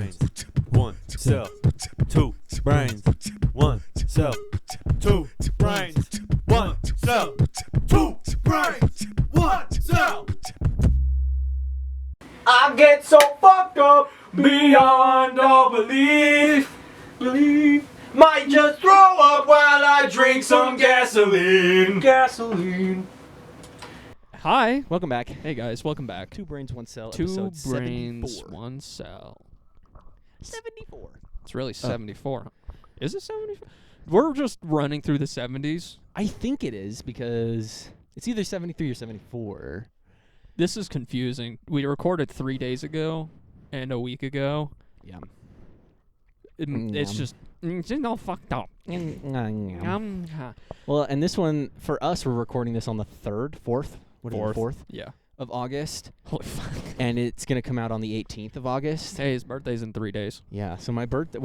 brains, one cell, two brains, one cell, two brains, one cell, two brains, one cell. I get so fucked up beyond all belief. Might just throw up while I drink some gasoline. Hi. Welcome back. Hey guys, welcome back. Two Brains, One Cell, Two episode brains, 74. one cell. 74. It's really 74. Is it 74? We're just running through the 70s. I think it is because it's either 73 or 74. This is confusing. We recorded 3 days ago and a week ago. Yeah. It's just all fucked up. Well, and this one, for us, we're recording this on the 3rd, 4th? What is it, 4th? Yeah. Of August. Holy fuck. And it's going to come out on the 18th of August. Hey, his birthday's in 3 days. Yeah, so my birthday,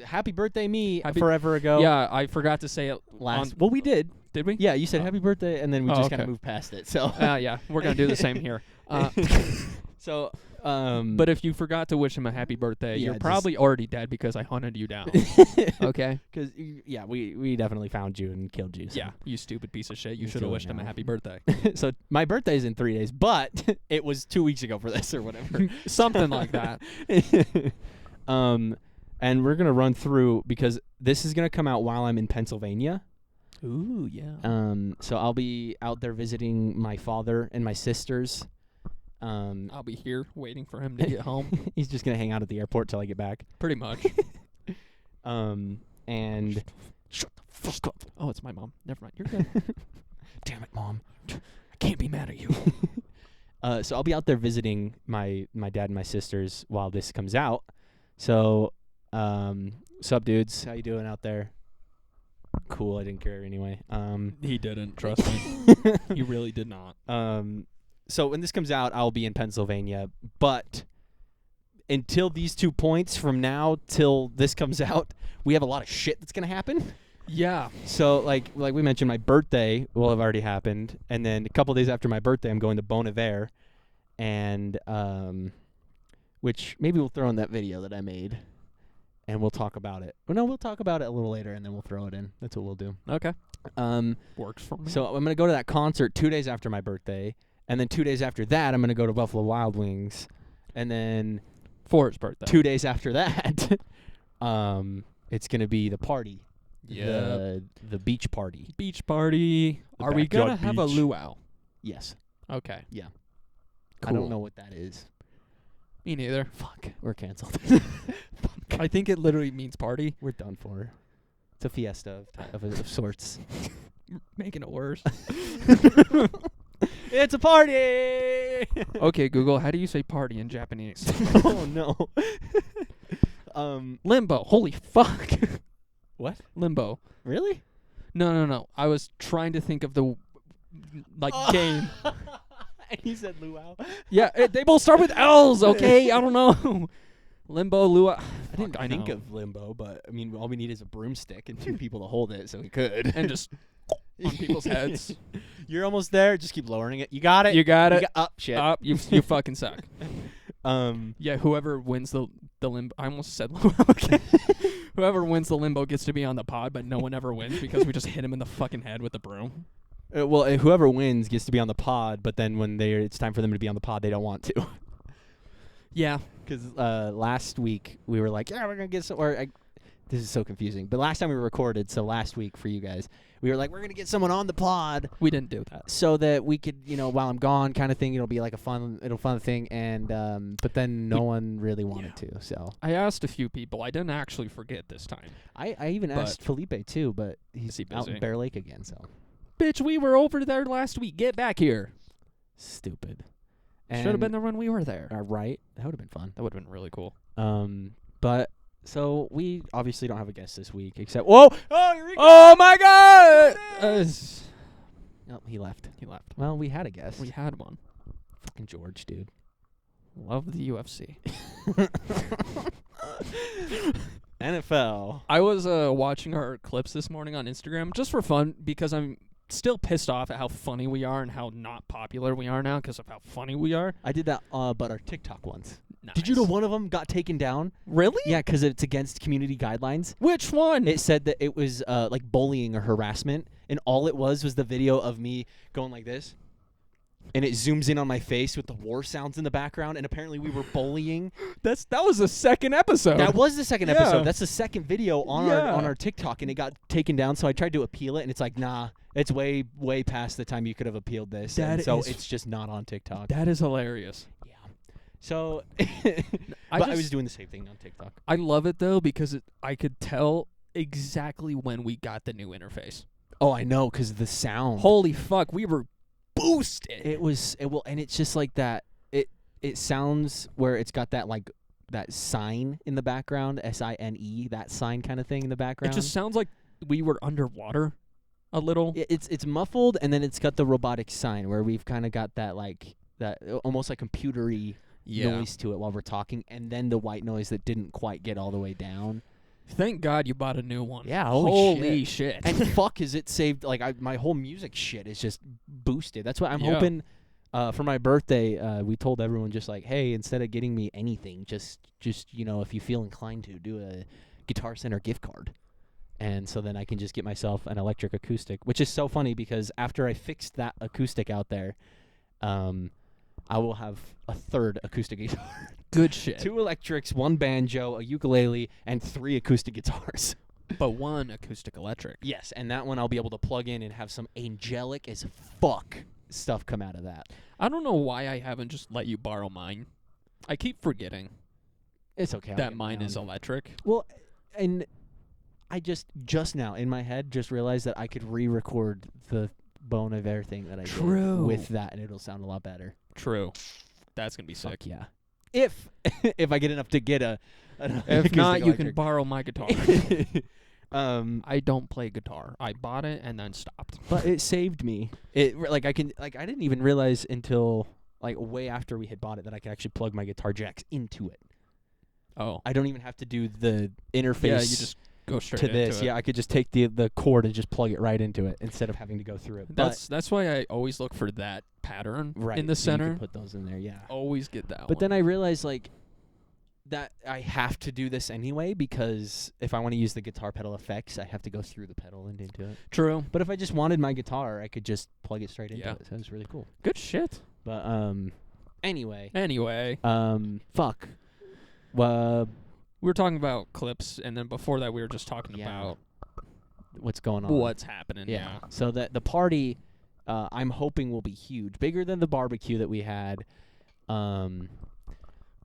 happy birthday me Happy- forever ago. Yeah, I forgot to say it Well, we did. Did we? Yeah, you said Oh. happy birthday, and then we Oh, just kind okay. of moved past it. So, Yeah, we're going to do the same here. so, But if you forgot to wish him a happy birthday, Yeah, you're just- probably already dead because I hunted you down. Okay? because yeah, we definitely found you and killed you. So. Yeah, you stupid piece of shit. You He's should have doing wished him a now. happy birthday. So my birthday's in 3 days, but it was 2 weeks ago for this or whatever. Something like that. And we're gonna run through because this is gonna come out while I'm in Pennsylvania. Ooh, yeah. So I'll be out there visiting my father and my sisters. I'll be here waiting for him to get home. He's just gonna hang out at the airport till I get back. Pretty much. And Shut the fuck up. Oh, it's my mom. Never mind. You're good. damn it, Mom. I can't be mad at you. So I'll be out there visiting my dad and my sisters while this comes out. So, sup, dudes? How you doing out there? Cool. I didn't care anyway. He didn't, trust me. He really did not. So when this comes out, I'll be in Pennsylvania. But until these 2 points from now till this comes out, we have a lot of shit that's gonna happen. Yeah. So like we mentioned, my birthday will have already happened, and then a couple days after my birthday, I'm going to Bon Iver, and which maybe we'll throw in that video that I made, and we'll talk about it. Well, no, we'll talk about it a little later, and then we'll throw it in. That's what we'll do. Okay. Works for me. So I'm gonna go to that concert 2 days after my birthday, and then 2 days after that, I'm gonna go to Buffalo Wild Wings, and then for his birthday. 2 days after that, it's gonna be the party. Yeah. The beach party. Beach party. The Are we gonna backyard have a beach. luau? Yes. Okay. I Cool. don't know what that is. Me neither. Fuck. We're canceled. I think it literally means party. We're done for. It's a fiesta of sorts. Making it worse. It's a party! Okay, Google, how do you say party in Japanese? Oh, no. Limbo. Holy fuck. What? Limbo. Really? No. I was trying to think of the game. And he said luau. Yeah, they both start with L's, okay? I don't know. Limbo, luau. I didn't think of limbo, but I mean, all we need is a broomstick and 2 people to hold it, so we could. And just on people's heads. You're almost there. Just keep lowering it. You got it. You got it. Shit. Up. You fucking suck. Yeah, whoever wins the limbo. I almost said luau. Okay. Whoever wins the limbo gets to be on the pod, but no one ever wins because we just hit him in the fucking head with the broom. Well, whoever wins gets to be on the pod, but then when it's time for them to be on the pod, they don't want to. Yeah. Because last week we were like, yeah, we're going to get some. This is so confusing. But last time we recorded, so last week for you guys, we were like, we're going to get someone on the pod We didn't do that. so that we could, while I'm gone kind of thing, it'll be like a fun thing. And but then no one really wanted to. So I asked a few people. I didn't actually forget this time. I even asked Felipe too, but he's he out in busy? Bear Lake again. So Bitch, we were over there last week. Get back here. stupid. Should have been there when we were there. Right. That would have been fun. That would have been really cool. But so we obviously don't have a guest this week, except here we go. Oh my god! Oh, he left. He left. Well, we had a guest. We had one. Fucking George, dude. Love the UFC. NFL. I was watching our clips this morning on Instagram just for fun because I'm still pissed off at how funny we are and how not popular we are now because of how funny we are. I did that, but our TikTok ones. Did you know one of them got taken down? Really? Yeah, because it's against community guidelines. Which one? It said that it was like bullying or harassment, and all it was the video of me going like this, and it zooms in on my face with the war sounds in the background, and apparently we were bullying. That was the second episode. That was the second episode. Yeah. That's the second video on our TikTok, and it got taken down. So I tried to appeal it, and it's like, nah, it's way past the time you could have appealed this. So it's just not on TikTok. That is hilarious. Yeah. So, I was doing the same thing on TikTok. I love it though because I could tell exactly when we got the new interface. Oh, I know, because the sound. Holy fuck, we were boosted. And it's just like that. It sounds where it's got that like that sign in the background, SINE, that sign kind of thing in the background. It just sounds like we were underwater a little. It's muffled, and then it's got the robotic sign where we've kind of got that like that almost like computery noise to it while we're talking, and then the white noise that didn't quite get all the way down. Thank God you bought a new one. Yeah, holy shit. And fuck, is it saved? Like my whole music shit is just boosted. That's why I'm hoping. For my birthday, we told everyone just like, hey, instead of getting me anything, just if you feel inclined to, do a Guitar Center gift card. And so then I can just get myself an electric acoustic, which is so funny because after I fixed that acoustic out there, I will have a third acoustic guitar. Good shit. 2 electrics, 1 banjo, a ukulele, and 3 acoustic guitars. But 1 acoustic electric. Yes, and that one I'll be able to plug in and have some angelic as fuck stuff come out of that. I don't know why I haven't just let you borrow mine. I keep forgetting. It's okay. That mine is electric. Well, and I just now in my head just realized that I could re-record the Bon Iver thing that I did with that, and it'll sound a lot better. True. That's gonna be sick. Fuck yeah. If I get enough to get an if not, you electric. can borrow my guitar. I don't play guitar. I bought it and then stopped. But it saved me. I didn't even realize until like way after we had bought it that I could actually plug my guitar jacks into it. Oh. I don't even have to do the interface. Yeah, you just go straight to into this. it. Yeah, I could just take the cord and just plug it right into it instead of having to go through it. That's why I always look for that pattern in the You center. can put those in there, yeah. Always get that one. But then I realized like that I have to do this anyway because if I want to use the guitar pedal effects, I have to go through the pedal and into it. True. But if I just wanted my guitar, I could just plug it straight into it. So it's really cool. Good shit. But anyway. Fuck. We were talking about clips, and then before that, we were just talking about what's going on, what's happening. Yeah. So that the party, I'm hoping will be huge, bigger than the barbecue that we had.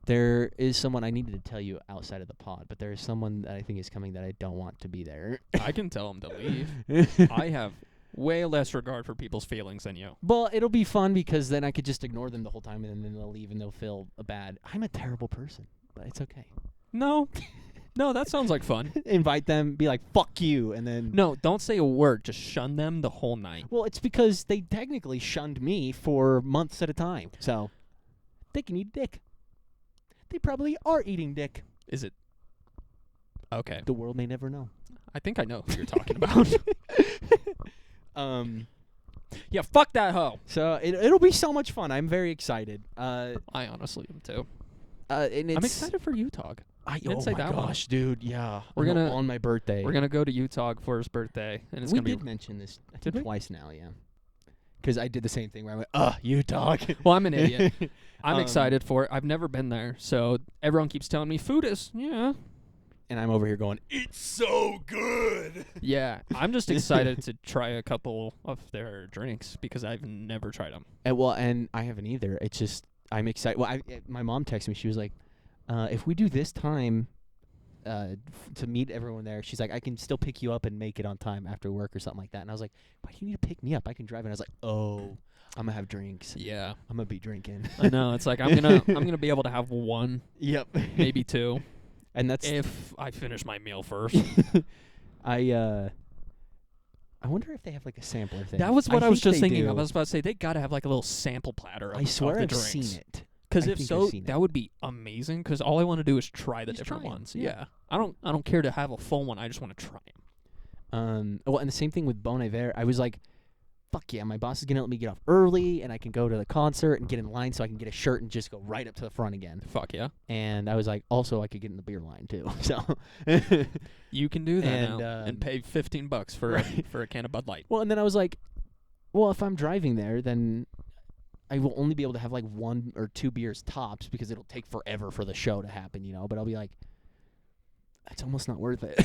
There is someone I needed to tell you outside of the pod, but there is someone that I think is coming that I don't want to be there. I can tell him to leave. I have way less regard for people's feelings than you. Well, it'll be fun because then I could just ignore them the whole time, and then they'll leave and they'll feel bad. I'm a terrible person, but it's okay. No, that sounds like fun. Invite them, be like, fuck you, and then... No, don't say a word. Just shun them the whole night. Well, it's because they technically shunned me for months at a time, so they can eat dick. They probably are eating dick. Is it? Okay. The world may never know. I think I know who you're talking about. Yeah, fuck that hoe. So it'll be so much fun. I'm very excited. I honestly am too. And I'm excited for Utah. Oh my gosh, dude! Yeah, we're gonna on my birthday. We're gonna go to Utah for his birthday, and it's gonna be. We did mention this twice now, yeah. Because I did the same thing where I went, Utah. Well, I'm an idiot. I'm excited for it. I've never been there, so everyone keeps telling me food is and I'm over here going, it's so good. Yeah, I'm just excited to try a couple of their drinks because I've never tried them. And I haven't either. It's just I'm excited. Well, my mom texted me. She was like, if we do this time to meet everyone there, she's like, I can still pick you up and make it on time after work or something like that. And I was like, why do you need to pick me up? I can drive. And I was like, oh, I'm gonna have drinks. Yeah, I'm gonna be drinking. I know. It's like I'm gonna be able to have one. Yep. Maybe two. And that's if I finish my meal first. I wonder if they have like a sampler thing. That was what I was just thinking of. Do. I was about to say they gotta have like a little sample platter. I swear of the I've drinks. seen it. Because if so, that would be amazing. Because all I want to do is try the different ones. Yeah. I don't care to have a full one. I just want to try them. Well, and the same thing with Bon Iver. I was like, fuck yeah, my boss is going to let me get off early, and I can go to the concert and get in line so I can get a shirt and just go right up to the front again. Fuck yeah. And I was like, also, I could get in the beer line, too. So You can do that And, now and pay $15 for for a can of Bud Light. Well, and then I was like, well, if I'm driving there, then I will only be able to have like 1 or 2 beers tops because it'll take forever for the show to happen, you know. But I'll be like, it's almost not worth it.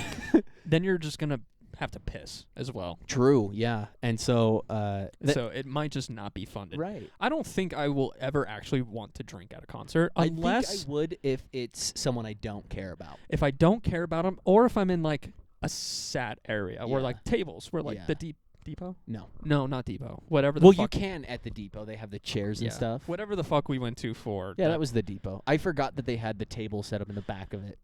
Then you're just going to have to piss as well. True, yeah. And so so it might just not be fun. Right. I don't think I will ever actually want to drink at a concert I unless think I would if it's someone I don't care about. if I don't care about them, or if I'm in like a sad area where Yeah. like tables where like Yeah. the depot. No. No, not depot. Whatever the Well, fuck. you can at the depot. They have the chairs and Yeah. stuff. Whatever the fuck we went to for. Yeah, that was the depot. I forgot that they had the table set up in the back of it.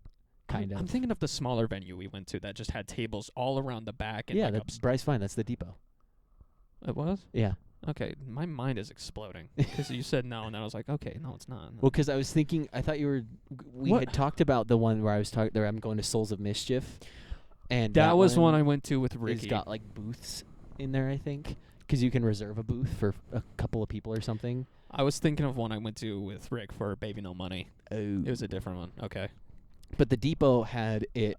I'm thinking of the smaller venue we went to that just had tables all around the back. And Yeah, like that's Bryce Fine. That's the depot. It was? Yeah. Okay, my mind is exploding because you said no, and then I was like, okay, no, it's not. No. Well, because I was thinking, I thought you were. We What? had talked about the one where I was talking. There, I'm going to Souls of Mischief, and That was one I went to with Ricky. It's got like booths in there, I think, because you can reserve a booth for a couple of people or something. I was thinking of one I went to with Rick for Baby No Money. Oh. It was a different one. Okay. But the depot had it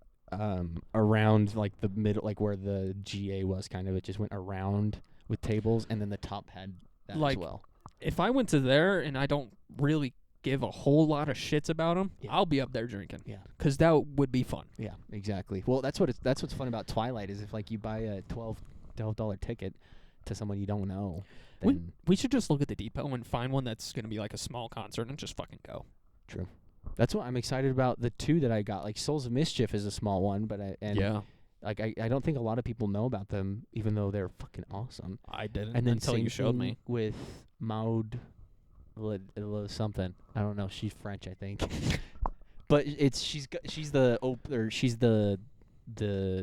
around like the middle, like where the GA was, kind of. It just went around with tables, and then the top had that Like, as well. If I went to there and I don't really give a whole lot of shits about them, Yeah. I'll be up there drinking. Yeah. Because that would be fun. Yeah, exactly. Well, that's what's fun about Twilight is if like you buy a $12 ticket to someone you don't know, then We should just look at the depot and find one that's going to be like a small concert and just fucking go. true. That's what I'm excited about. The 2 that I got, like Souls of Mischief is a small one, but I don't think a lot of people know about them, even though they're fucking awesome. I didn't And then until same you showed thing me. with Maud something. I don't know. She's French, I think. But she's the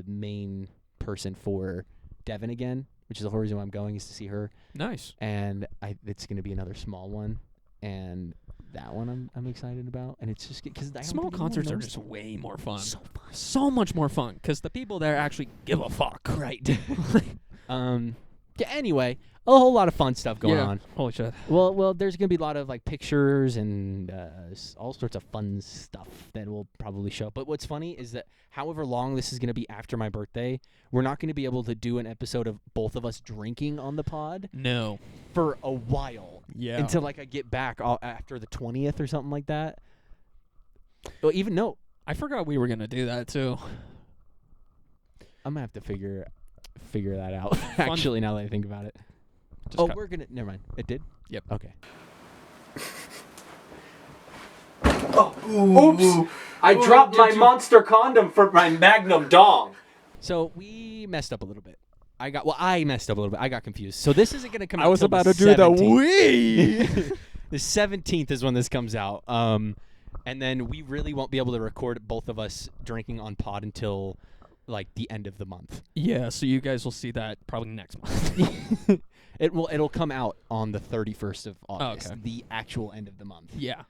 main person for Devon again, which is the whole reason why I'm going is to see her. Nice. And it's going to be another small one, and that one I'm excited about. And it's just because Small concerts are just way more fun. So fun. So much more fun because the people there actually give a fuck. Right. Yeah, anyway, a whole lot of fun stuff going on. Holy shit. Well, there's gonna be a lot of like pictures and all sorts of fun stuff that will probably show. But what's funny is that however long this is gonna be after my birthday, we're not gonna be able to do an episode of both of us drinking on the pod No. for a while. Yeah. Until like I get back after the 20th or something like that. Well, even no, I forgot we were going to do that too. I'm gonna have to figure that out. Actually, now that I think about it. Just We're gonna. Never mind. It did. Yep. Okay. Oops! I dropped my monster condom for my Magnum dong. So we messed up a little bit. I messed up a little bit. I got confused. So this isn't gonna come out. I was till about the to do the 17th. wee. The 17th is when this comes out. And then we really won't be able to record both of us drinking on pod until like the end of the month. Yeah, so you guys will see that probably next month. It'll come out on the 31st of August, okay. the actual end of the month. Yeah.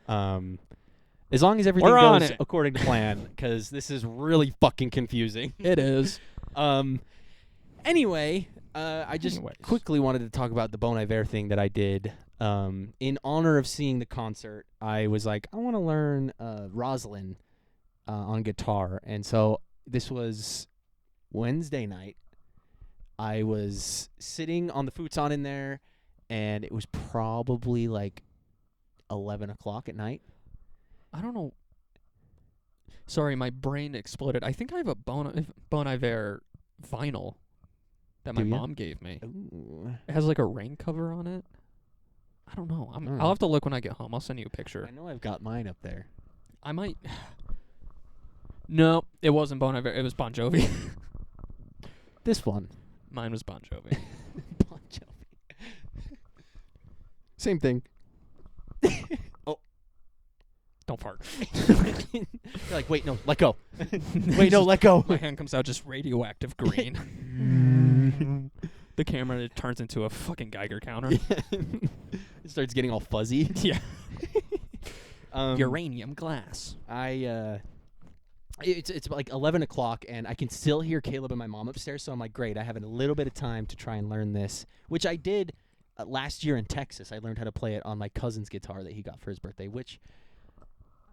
As long as everything We're on goes it. according to plan, because this is really fucking confusing. It is. Anyway, I just quickly wanted to talk about the Bon Iver thing that I did. In honor of seeing the concert, I was like, I want to learn Rosalind on guitar. And so this was Wednesday night. I was sitting on the futon in there, and it was probably like 11 o'clock at night. I don't know. Sorry, my brain exploded. I think I have a Bon Iver vinyl that my Do ya? mom gave me. Ooh. It has like a rain cover on it. I don't know. I'll have to look when I get home. I'll send you a picture. I know I've got mine up there. I might. No, it wasn't Bon Iver. It was Bon Jovi. This one. Mine was Bon Jovi. Bon Jovi. Same thing. Don't fart. You're like, wait, no, let go. Wait, no, let go. My hand comes out just radioactive green. The camera turns into a fucking Geiger counter. It starts getting all fuzzy. Yeah. Um, Uranium glass. I It's like 11 o'clock, and I can still hear Caleb and my mom upstairs. So I'm like, great, I have a little bit of time to try and learn this, which I did last year in Texas. I learned how to play it on my cousin's guitar that he got for his birthday, which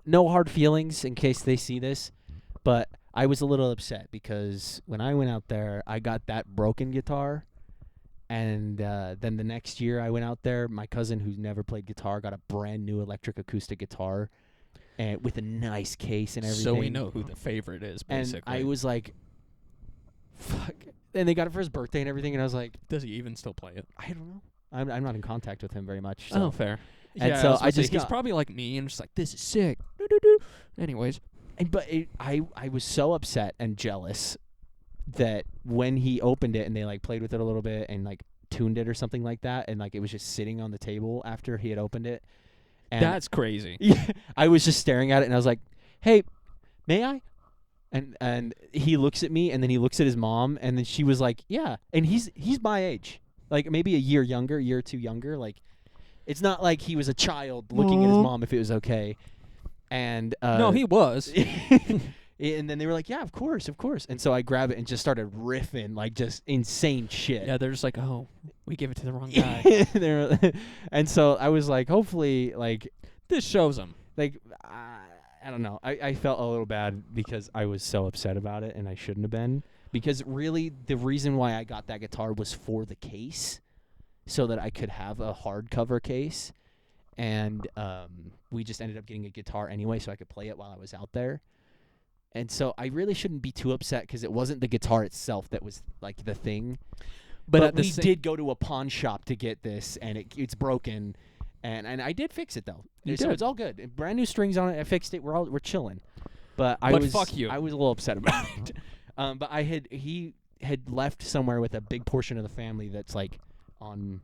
no hard feelings in case they see this, but I was a little upset because when I went out there, I got that broken guitar, and then the next year I went out there, my cousin who's never played guitar got a brand new electric acoustic guitar. And with a nice case and everything. So we know who the favorite is, basically. And I was like, fuck. And they got it for his birthday and everything, and I was like, does he even still play it? I don't know. I'm not in contact with him very much. So. Oh, fair. And yeah, so I just he's got, probably like me and just like, this is sick. Doo-doo-doo. Anyways. I was so upset and jealous that when he opened it and they like played with it a little bit and like tuned it or something like that, and like it was just sitting on the table after he had opened it. And that's crazy. Yeah, I was just staring at it, and I was like, "Hey, may I?" And he looks at me, and then he looks at his mom, and then she was like, "Yeah." And he's my age, like maybe a year or two younger. Like, it's not like he was a child looking at his mom if it was okay. And no, he was. And then they were like, "Yeah, of course." And so I grab it and just started riffing, like just insane shit. Yeah, they're just like, "Oh, we gave it to the wrong guy." And so I was like, hopefully, like this shows him. Like, I don't know. I felt a little bad because I was so upset about it, and I shouldn't have been. Because really, the reason why I got that guitar was for the case, so that I could have a hardcover case. And we just ended up getting a guitar anyway, so I could play it while I was out there. And so I really shouldn't be too upset because it wasn't the guitar itself that was like the thing. But we did go to a pawn shop to get this, and it's broken. And I did fix it though. So it's all good. Brand new strings on it. I fixed it. We're chilling. But fuck you. I was a little upset about it. But he had left somewhere with a big portion of the family that's like on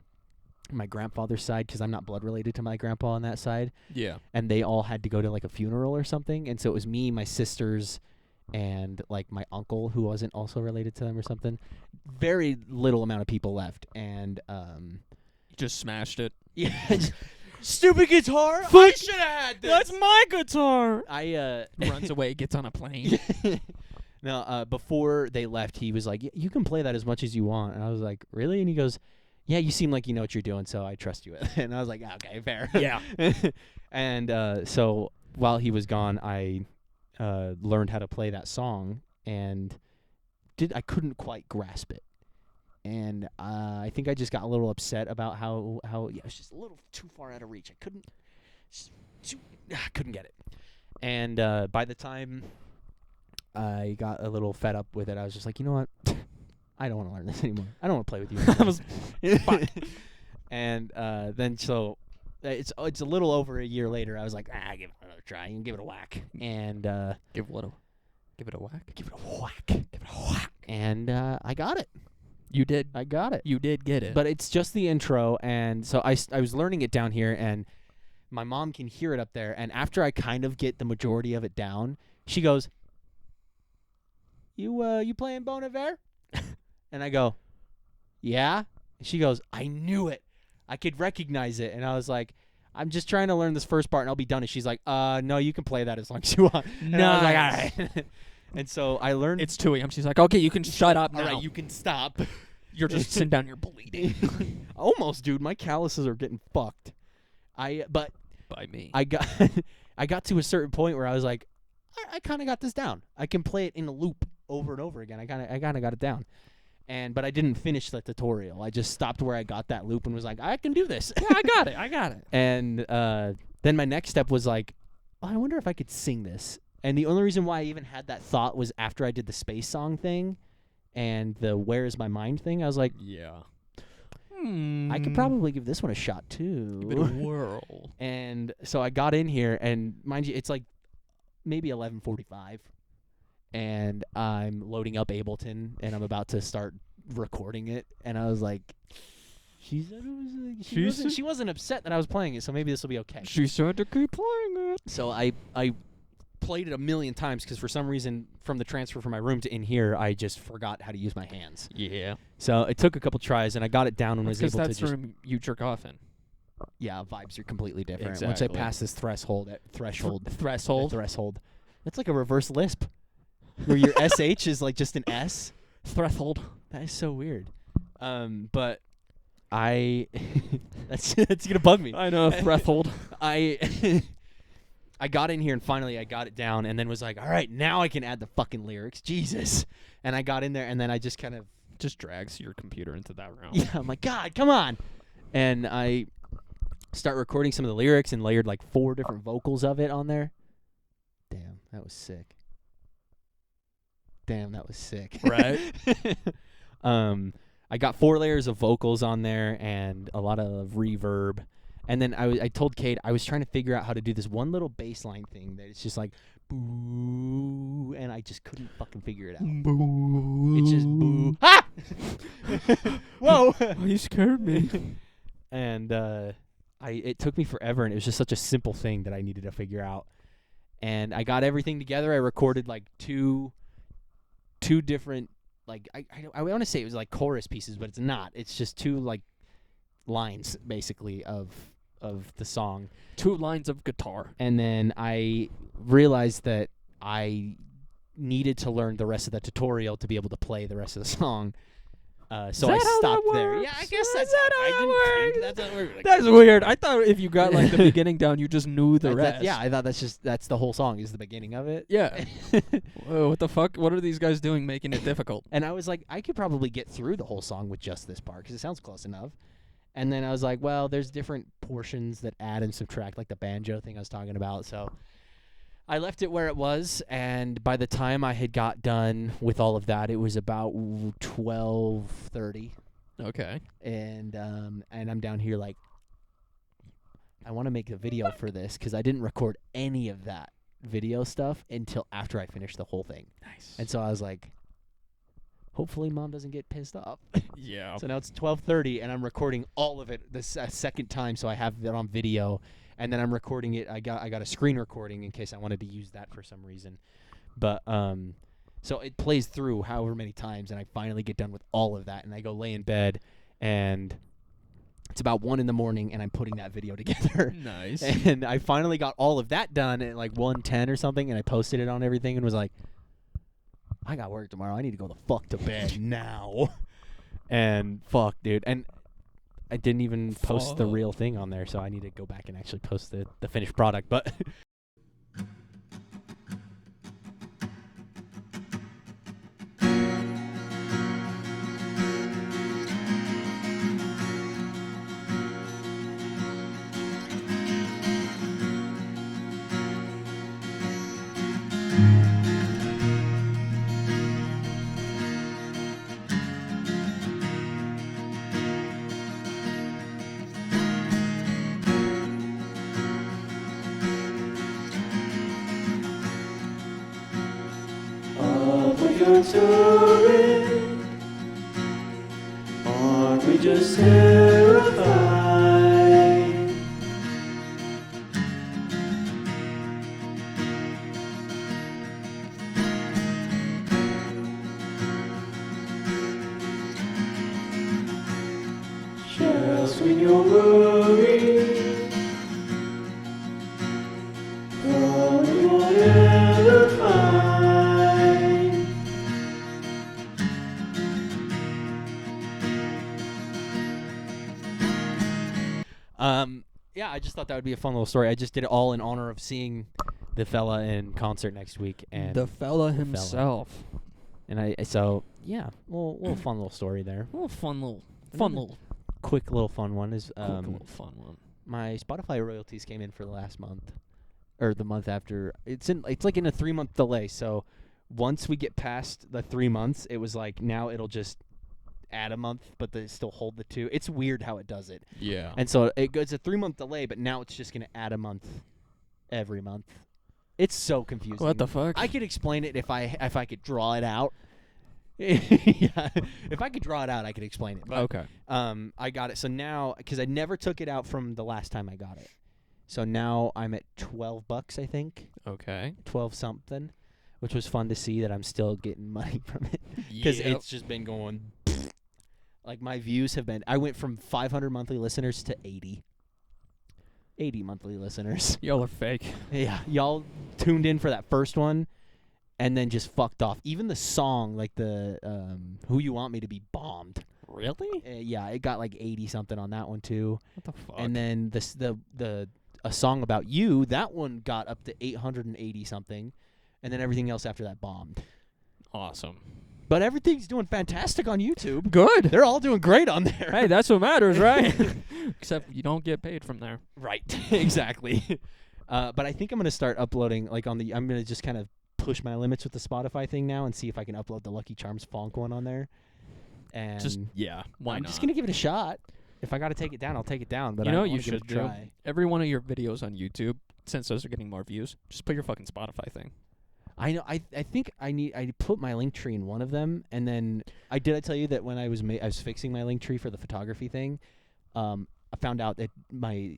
my grandfather's side, because I'm not blood related to my grandpa on that side. Yeah. And they all had to go to like a funeral or something, and so it was me, my sisters, and like my uncle who wasn't also related to them or something. Very little amount of people left, and you just smashed it. Yeah. Stupid guitar! I should have had this. That's my guitar. Runs away, gets on a plane. No, before they left, he was like, "You can play that as much as you want," and I was like, "Really?" And he goes, "Yeah, you seem like you know what you're doing, so I trust you with it." And I was like, "Okay, fair." Yeah. And so while he was gone, I learned how to play that song, and I couldn't quite grasp it. And I think I just got a little upset about how it was just a little too far out of reach. I couldn't get it. And by the time I got a little fed up with it, I was just like, you know what? I don't want to learn this anymore. I don't want to play with you anymore. I was fine. And then so it's a little over a year later. I was like, give it another try and give it a whack. And give it a whack. Give it a whack. And I got it. You did. I got it. You did get it. But it's just the intro, and so I was learning it down here, and my mom can hear it up there. And after I kind of get the majority of it down, she goes, "You playing Bon Iver?" And I go, "Yeah." And she goes, "I knew it. I could recognize it." And I was like, "I'm just trying to learn this first part, and I'll be done." And she's like, "No, you can play that as long as you want." And I was like, "All right." And so I learned. It's 2 a.m. She's like, "Okay, you can shut up now. All right, you can stop." You're just sitting down. You're bleeding. Almost, dude. My calluses are getting fucked. But by me. I got to a certain point where I was like, I kind of got this down. I can play it in a loop over and over again. I kind of got it down. But I didn't finish the tutorial. I just stopped where I got that loop and was like, I can do this. Yeah, I got it. And then my next step was like, oh, I wonder if I could sing this. And the only reason why I even had that thought was after I did the space song thing and the Where Is My Mind thing. I was like, yeah, I could probably give this one a shot too. Give it a whirl. And so I got in here, and mind you, it's like maybe 11:45, and I'm loading up Ableton, and I'm about to start recording it, and I was like, she wasn't upset that I was playing it, so maybe this will be okay. She said to keep playing it. So I played it a million times because for some reason from the transfer from my room to in here, I just forgot how to use my hands. Yeah. So it took a couple tries, and I got it down and was able to just. Because that's room you jerk off in. Yeah, vibes are completely different. Exactly. Once I pass this threshold. Threshold. That's like a reverse lisp. where your SH is like just an S. Threshold. That is so weird. But I that's gonna bug me. I know, threshold. I got in here and finally I got it down and then was like, all right, now I can add the fucking lyrics. Jesus. And I got in there and then I just kind of Just drags your computer into that realm. yeah, I'm like, God, come on. And I start recording some of the lyrics and layered like 4 different vocals of it on there. Damn, that was sick. Right. I got 4 layers of vocals on there and a lot of reverb. And then I told Cade I was trying to figure out how to do this one little bass line thing that it's just like boo, and I just couldn't fucking figure it out. Boo. It's just boo. Ah! Whoa! You scared me. And it took me forever, and it was just such a simple thing that I needed to figure out. And I got everything together. I recorded like two different, like I want to say it was like chorus pieces, but it's not. It's just 2 like lines basically of the song. 2 lines of guitar. And then I realized that I needed to learn the rest of the tutorial to be able to play the rest of the song. So I stopped there. Yeah, I guess that's how that works. That's weird. I thought if you got like the beginning down, you just knew the rest. I thought that's the whole song is the beginning of it. Yeah. Whoa, what the fuck? What are these guys doing making it difficult? And I was like, I could probably get through the whole song with just this part because it sounds close enough. And then I was like, well, there's different portions that add and subtract, like the banjo thing I was talking about. So I left it where it was, and by the time I had got done with all of that, it was about 12:30. Okay. And I'm down here like, I want to make a video for this because I didn't record any of that video stuff until after I finished the whole thing. Nice. And so I was like, hopefully Mom doesn't get pissed off. Yeah. So now it's 12:30, and I'm recording all of it this second time, so I have it on video. And then I'm recording it. I got a screen recording in case I wanted to use that for some reason. But so it plays through however many times, and I finally get done with all of that, and I go lay in bed, and it's about 1 a.m, and I'm putting that video together. Nice. And I finally got all of that done at like 1:10 or something, and I posted it on everything and was like, I got work tomorrow. I need to go the fuck to bed now. And fuck, dude. And I didn't even post the real thing on there, so I need to go back and actually post the finished product. But aren't we just terrified? Just when you're worried, probably won't ever find. yeah, I just thought that would be a fun little story. I just did it all in honor of seeing the fella in concert next week, and The fella himself. so yeah, little fun little story there. A little fun little Quick little fun one is little fun one. my Spotify royalties came in for the last month, or the month after. It's like in a 3-month delay. So once we get past the 3 months, it was like now it'll just add a month, but they still hold the 2. It's weird how it does it. Yeah. And so it's a 3-month delay, but now it's just gonna add a month every month. It's so confusing. What the fuck? I could explain it if I could draw it out. Yeah, if I could draw it out, I could explain it. But, Okay. I got it. So now, because I never took it out from the last time I got it, so now I'm at $12, I think, Okay. 12 something, which was fun to see that I'm still getting money from it because it's just been going. Like my views have been. I went from 500 monthly listeners to 80 monthly listeners. Y'all are fake. Yeah, y'all tuned in for that first one, and then just fucked off. Even the song, like the "Who You Want Me to Be" bombed. Really? Yeah, it got like 80 something on that one too. What the fuck? And then a song about you, that one got up to 880 something, and then everything else after that bombed. Awesome. But everything's doing fantastic on YouTube. Good. They're all doing great on there. Hey, that's what matters, right? Except you don't get paid from there. Right. Exactly. But I think I'm gonna start uploading I'm gonna just kind of push my limits with the Spotify thing now and see if I can upload the Lucky Charms funk one on there. And Why I'm not? just gonna give it a shot. If I gotta take it down, I'll take it down. But you know I what you wanna give it should a do? try. Every one of your videos on YouTube, since those are getting more views, just put your fucking Spotify thing. I know. I think I put my link tree in one of them, and then I tell you that when I was fixing my link tree for the photography thing, I found out that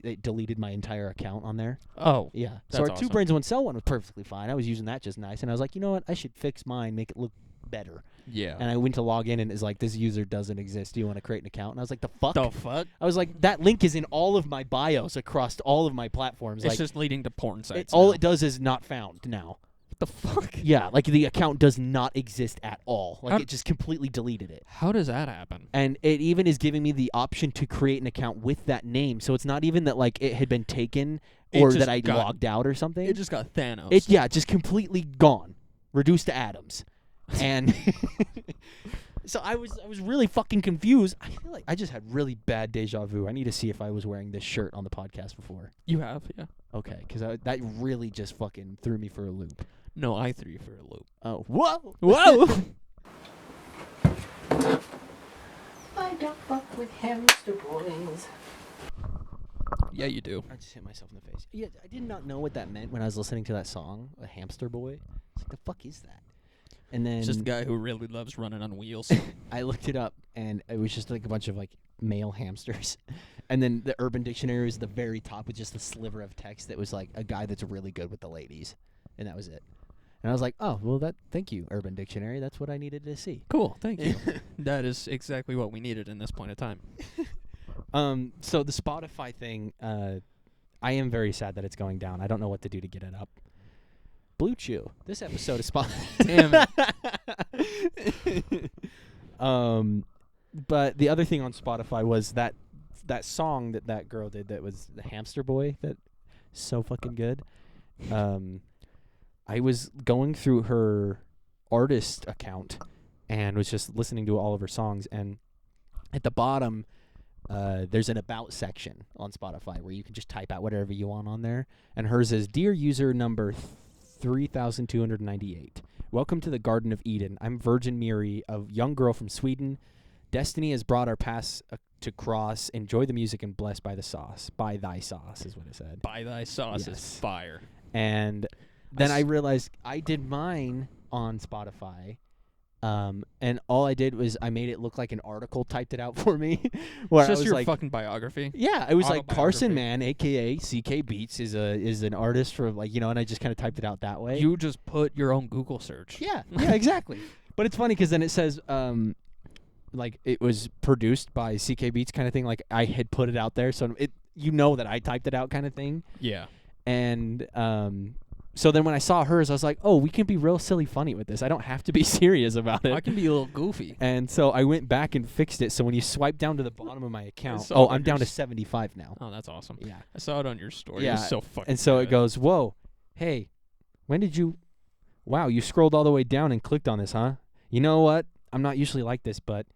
it deleted my entire account on there. Oh, Yeah. that's So our awesome. Two Brains One Cell one was perfectly fine. I was using that just nice, and I was like, you know what? I should fix mine, make it look better. yeah. And I went to log in, and it's like, this user doesn't exist. Do you want to create an account? And I was like, the fuck? The fuck? I was like, that link is in all of my bios across all of my platforms. It's like, just leading to porn sites. all now. it does is not found now. What the fuck? Yeah, like the account does not exist at all. Like How- it just completely deleted it. How does that happen? And it even is giving me the option to create an account with that name. So it's not even that like it had been taken It or just that I got- logged out or something. It just got Thanos. Just completely gone. Reduced to atoms. And so I was really fucking confused. I feel like I just had really bad deja vu. I need to see if I was wearing this shirt on the podcast before. You have, yeah. Okay, because that really just fucking threw me for a loop. No, I threw you for a loop. Oh, whoa! Whoa! I don't fuck with hamster boys. Yeah, you do. I just hit myself in the face. Yeah, I did not know what that meant when I was listening to that song, A Hamster Boy. It's like, the fuck is that? And then It's just a guy who really loves running on wheels. I looked it up, and it was just like a bunch of like male hamsters. And then the Urban Dictionary was at the very top with just a sliver of text that was like a guy that's really good with the ladies, and that was it. And I was like, oh, well, thank you, Urban Dictionary. That's what I needed to see. Cool, thank you. That is exactly what we needed in this point of time. So the Spotify thing, I am very sad that it's going down. I don't know what to do to get it up. Blue Chew. This episode is Damn it. But the other thing on Spotify was that song that girl did that was the Hamster Boy. That so fucking good. I was going through her artist account and was just listening to all of her songs, and at the bottom there's an about section on Spotify where you can just type out whatever you want on there, and hers is, dear user number 3298, welcome to the Garden of Eden. I'm Virgin Miri, a young girl from Sweden. Destiny has brought our paths to cross. Enjoy the music and blessed by the sauce. By thy sauce is what it said. By thy sauce Yes. is fire. And then I realized I did mine on Spotify, and all I did was I made it look like an article, typed it out for me. Where It's I just was your like, fucking biography. yeah, it was like Carson Autobiography. Man, aka CK Beats, is an artist for like, you know, and I just kind of typed it out that way. You just put your own Google search. Yeah, exactly. But it's funny because then it says like it was produced by CK Beats kind of thing. Like I had put it out there, so that I typed it out kind of thing. Yeah. And so then when I saw hers, I was like, oh, we can be real silly funny with this. I don't have to be serious about it. I can be a little goofy. And so I went back and fixed it. So when you swipe down to the bottom of my account, saw it I'm on down to yours. 75 now. Oh, that's awesome. Yeah. I saw it on your story. Yeah, It was so fucking And so it good. goes, whoa, hey, when did you, wow, you scrolled all the way down and clicked on this, huh? You know what? I'm not usually like this, but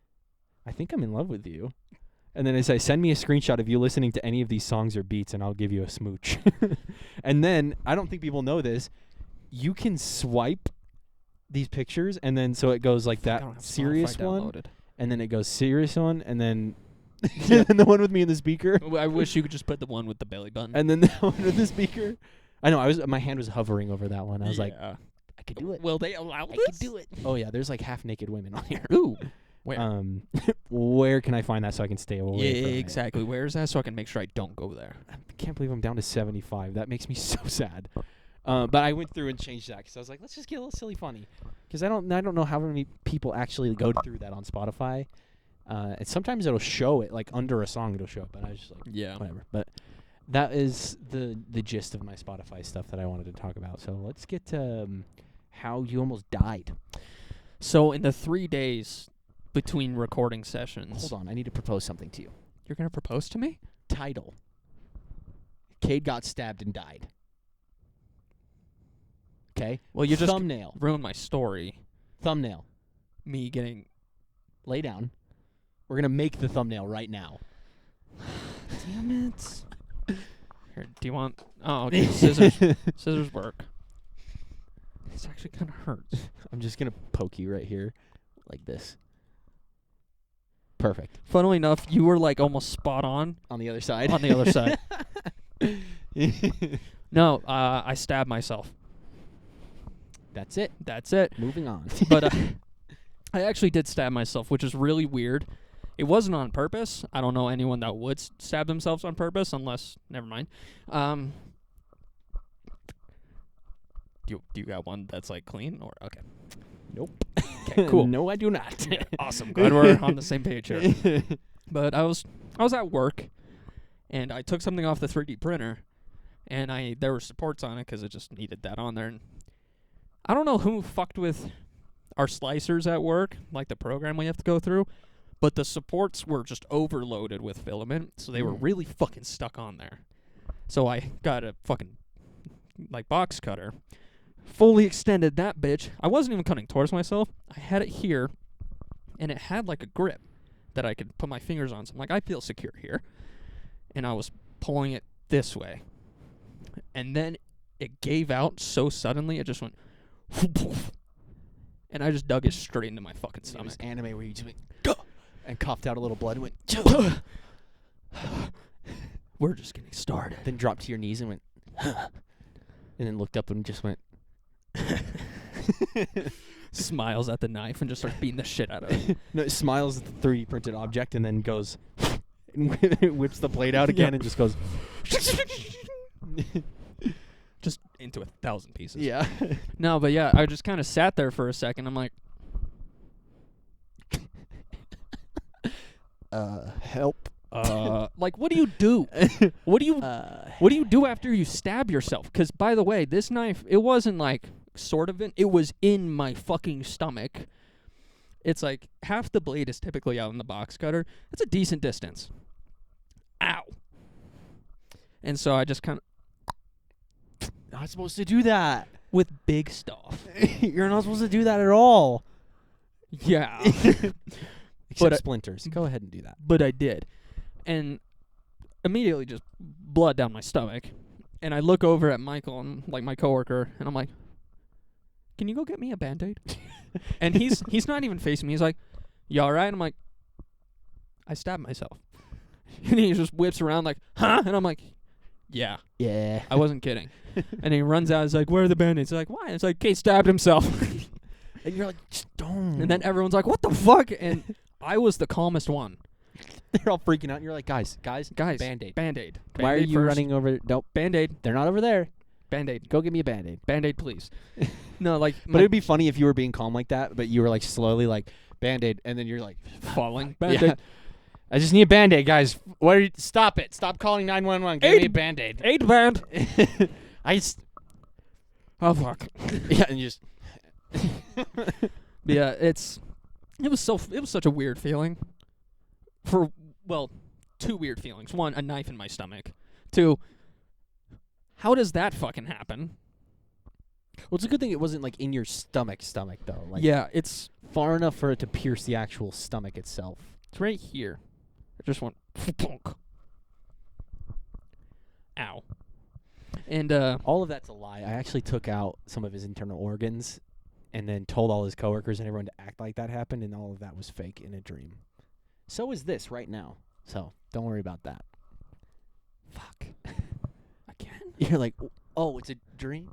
I think I'm in love with you. And then I say, send me a screenshot of you listening to any of these songs or beats, and I'll give you a smooch. And then, I don't think people know this, you can swipe these pictures, and then so it goes like I that don't have serious Spotify one, downloaded. and then it goes serious one, and then and the one with me in the speaker, I wish you could just put the one with the belly button. and then the one with the speaker. I know, my hand was hovering over that one. I was like, Yeah. I could do it. Will they allow I this? could do it. Oh yeah, there's like half naked women on here. Ooh. Where? Where can I find that so I can stay away Yeah, from it? exactly. Where is that so I can make sure I don't go there? I can't believe I'm down to 75. That makes me so sad. But I went through and changed that because I was like, let's just get a little silly funny. Because I don't know how many people actually go through that on Spotify. And sometimes it'll show it, like under a song it'll show up. And I was just like, Yeah. whatever. But that is the gist of my Spotify stuff that I wanted to talk about. So let's get to how you almost died. So in the 3 days between recording sessions. Hold on, I need to propose something to you. You're going to propose to me? Title. Cade got stabbed and died. Okay? Well, you just Thumbnail. ruined my story. Thumbnail. Me getting... Lay down. We're going to make the thumbnail right now. Damn it. Here, do you want... Oh, okay. Scissors. Scissors work. This actually kind of hurts. I'm just going to poke you right here. Like this. Perfect. Funnily enough, you were like almost spot on. On the other side? On the other side. No, I stabbed myself. That's it. That's it. Moving on. But I actually did stab myself, which is really weird. It wasn't on purpose. I don't know anyone that would stab themselves on purpose, unless... Never mind. Do you got one that's like clean or okay? Nope. Okay, cool. No, I do not. Awesome. Glad we're on the same page here. But I was at work, and I took something off the 3D printer, and there were supports on it because it just needed that on there. And I don't know who fucked with our slicers at work, like the program we have to go through, but the supports were just overloaded with filament, so they were really fucking stuck on there. So I got a fucking like box cutter, fully extended that bitch. I wasn't even cutting towards myself. I had it here, and it had like a grip that I could put my fingers on. So I'm like, I feel secure here. And I was pulling it this way. And then it gave out so suddenly, it just went... And I just dug it straight into my fucking stomach. It was anime where you just went... Gah! And coughed out a little blood and went... We're just getting started. Then dropped to your knees and went... And then looked up and just went... Smiles at the knife and just starts beating the shit out of it. No, it smiles at the 3D printed object and then goes... and whips the blade out again and just goes... Just into 1,000 pieces. Yeah. No, but yeah, I just kind of sat there for a second. I'm like... Help. Like, what do you do? What do you do after you stab yourself? Because, by the way, this knife, it wasn't like sort of it was in my fucking stomach. It's like half the blade is typically out in the box cutter. It's a decent distance. Ow. And so I just kind of... Not supposed to do that. With big stuff. You're not supposed to do that at all. Yeah. Except splinters. Go ahead and do that. But I did. And immediately just blood down my stomach. And I look over at Michael, and like my coworker, and I'm like, can you go get me a Band-Aid? And he's not even facing me. He's like, you all right? I'm like, I stabbed myself. And he just whips around like, huh? And I'm like, yeah. Yeah. I wasn't kidding. And he runs out. He's like, where are the Band-Aids? He's like, why? It's like, Cade stabbed himself. And you're like, just don't. And then everyone's like, what the fuck? And I was the calmest one. They're all freaking out. And you're like, guys, Band-Aid. Band-Aid. Why are you first. running over? Nope. Band-Aid. They're not over there. Band-Aid. Go get me a Band-Aid. Band-Aid, please. No, like... But it would be funny if you were being calm like that, but you were like slowly like, Band-Aid, and then you're like... falling. Band-Aid. Yeah. I just need a Band-Aid, guys. What are you, stop it. Stop calling 911. Give me a Band-Aid. 8 band. Oh, fuck. Yeah, and you just... Yeah, it was such a weird feeling. Two weird feelings. One, a knife in my stomach. Two, how does that fucking happen? Well, it's a good thing it wasn't like in your stomach though. Like, yeah, it's far enough for it to pierce the actual stomach itself. It's right here. It just went punk. Ow. And all of that's a lie. I actually took out some of his internal organs and then told all his coworkers and everyone to act like that happened, and all of that was fake in a dream. So is this right now. So don't worry about that. fuck. Again? You're like, oh, it's a dream?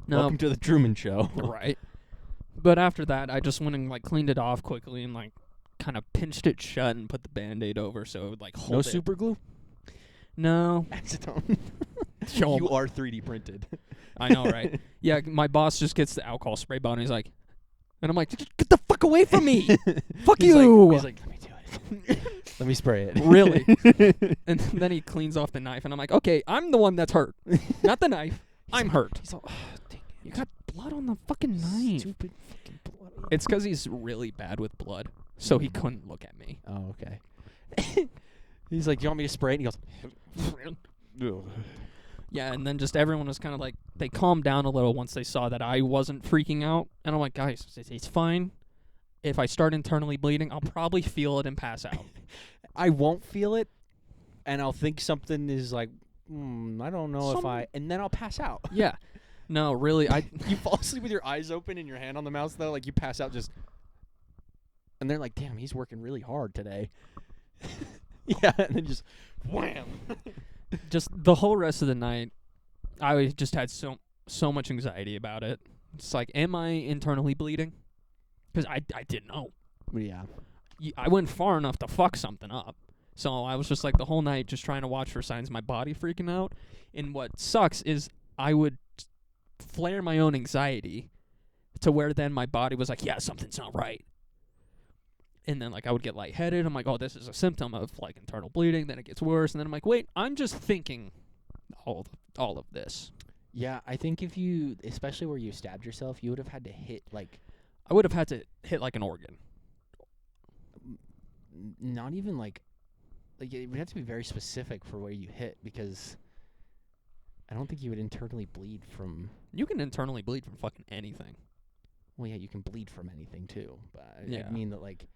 No. Welcome to the Truman Show. Right. But after that, I just went and like cleaned it off quickly and like kind of pinched it shut and put the Band-Aid over so it would like hold No it. super glue? No. Acetone. Show 'em. You are 3D printed. I know, right? Yeah, my boss just gets the alcohol spray bottle and he's like, and I'm like, get the fuck away from me! Fuck He's you! He's like, let me do it. Let me spray it. Really? And then he cleans off the knife, and I'm like, okay, I'm the one that's hurt, not the knife. I'm hurt. He's all, dang it. You got blood on the fucking knife. Stupid fucking blood. It's because he's really bad with blood, so he couldn't look at me. Oh, okay. He's like, you want me to spray it? And he goes, Yeah, and then just everyone was kind of like, they calmed down a little once they saw that I wasn't freaking out. And I'm like, guys, it's fine. If I start internally bleeding, I'll probably feel it and pass out. I won't feel it, and I'll think something is like, I don't know if I, and then I'll pass out. Yeah. No, really, You fall asleep with your eyes open and your hand on the mouse, though, like you pass out just, and they're like, damn, he's working really hard today. Yeah, and then just wham. just the whole rest of the night, I just had so much anxiety about it. It's like, am I internally bleeding? Because I didn't know. Yeah. I went far enough to fuck something up. So I was just like the whole night just trying to watch for signs of my body freaking out. And what sucks is I would flare my own anxiety to where then my body was like, yeah, something's not right. And then like I would get lightheaded. I'm like, oh, this is a symptom of like internal bleeding. Then it gets worse. And then I'm like, wait, I'm just thinking all of this. Yeah, I think if you, especially where you stabbed yourself, you would have had to hit like, I would have had to hit like an organ. not even like it would have to be very specific for where you hit, because I don't think you would internally bleed from. You can internally bleed from fucking anything. Well, yeah, you can bleed from anything too, but Yeah. I mean that like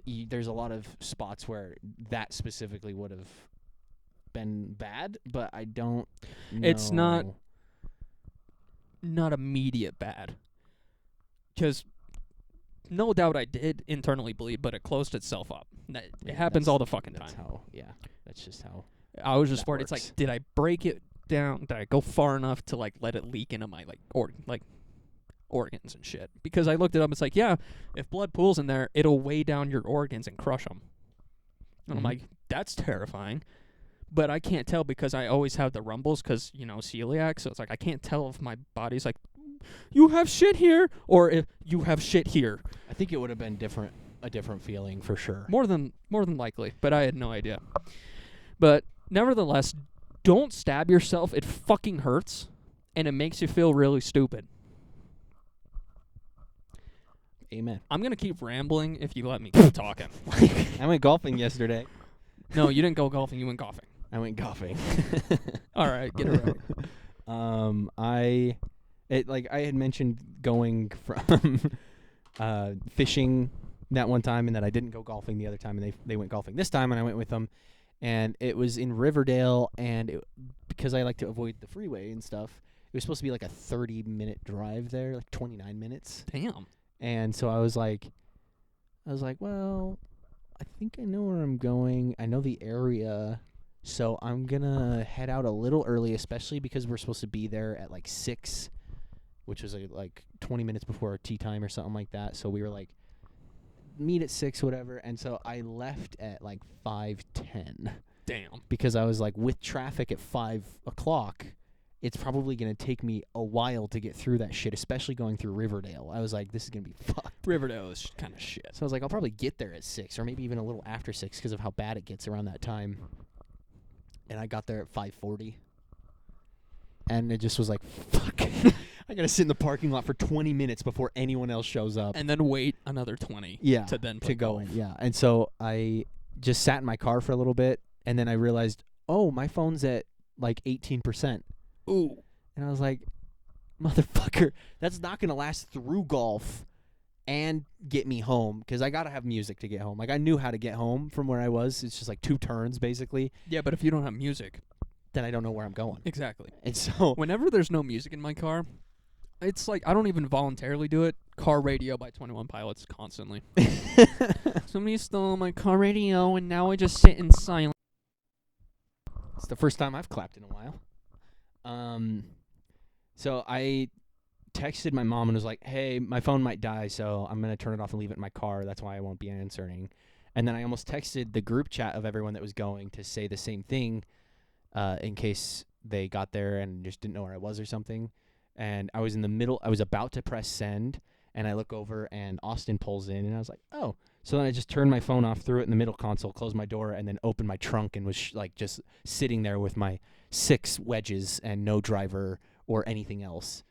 there's a lot of spots where that specifically would have been bad, but I don't know. It's not immediate bad. Because no doubt I did internally bleed, but it closed itself up. It happens all the fucking time. That's just how. I was just that worried. It's works. like, did I break it down? Did I go far enough to like let it leak into my organs and shit? Because I looked it up. It's like, yeah, if blood pools in there, it'll weigh down your organs and crush them. And I'm like, that's terrifying. But I can't tell because I always have the rumbles because, celiac. So it's like I can't tell if my body's like, you have shit here, or if you have shit here. I think it would have been a different feeling for sure. More than likely, but I had no idea. But nevertheless, don't stab yourself. It fucking hurts, and it makes you feel really stupid. Amen. I'm going to keep rambling if you let me keep talking. I went golfing yesterday. No, you didn't go golfing. You went golfing. I went golfing. All right, get it right. I had mentioned going from fishing that one time, and that I didn't go golfing the other time, and they went golfing this time, and I went with them, and it was in Riverdale, and because I like to avoid the freeway and stuff, it was supposed to be like a 30-minute drive there, like 29 minutes. Damn. And so I was like, well, I think I know where I'm going. I know the area. So I'm going to head out a little early, especially because we're supposed to be there at like 6, which was like 20 minutes before our tea time or something like that. So we were like, meet at 6, whatever. And so I left at like 5:10. Damn. Because I was like, with traffic at 5 o'clock, it's probably going to take me a while to get through that shit, especially going through Riverdale. I was like, this is going to be fucked. Riverdale is kind of shit. So I was like, I'll probably get there at 6 or maybe even a little after 6 because of how bad it gets around that time. And I got there at 5:40. And it just was like, fuck. I got to sit in the parking lot for 20 minutes before anyone else shows up. And then wait another 20 to then to go in. Yeah. And so I just sat in my car for a little bit, and then I realized, oh, my phone's at like 18%. Ooh. And I was like, motherfucker, that's not going to last through golf and get me home, because I got to have music to get home. Like, I knew how to get home from where I was. It's just like 2 turns, basically. Yeah, but if you don't have music, then I don't know where I'm going. Exactly. And so whenever there's no music in my car, it's like I don't even voluntarily do it. Car radio by 21 Pilots constantly. Somebody stole my car radio, and now I just sit in silence. It's the first time I've clapped in a while. So I texted my mom and was like, hey, my phone might die, so I'm going to turn it off and leave it in my car. That's why I won't be answering. And then I almost texted the group chat of everyone that was going to say the same thing, in case they got there and just didn't know where I was or something. And I was in the middle. I was about to press send, and I look over, and Austin pulls in, and I was like, oh. So then I just turned my phone off, threw it in the middle console, closed my door, and then opened my trunk and was like just sitting there with my 6 wedges and no driver or anything else.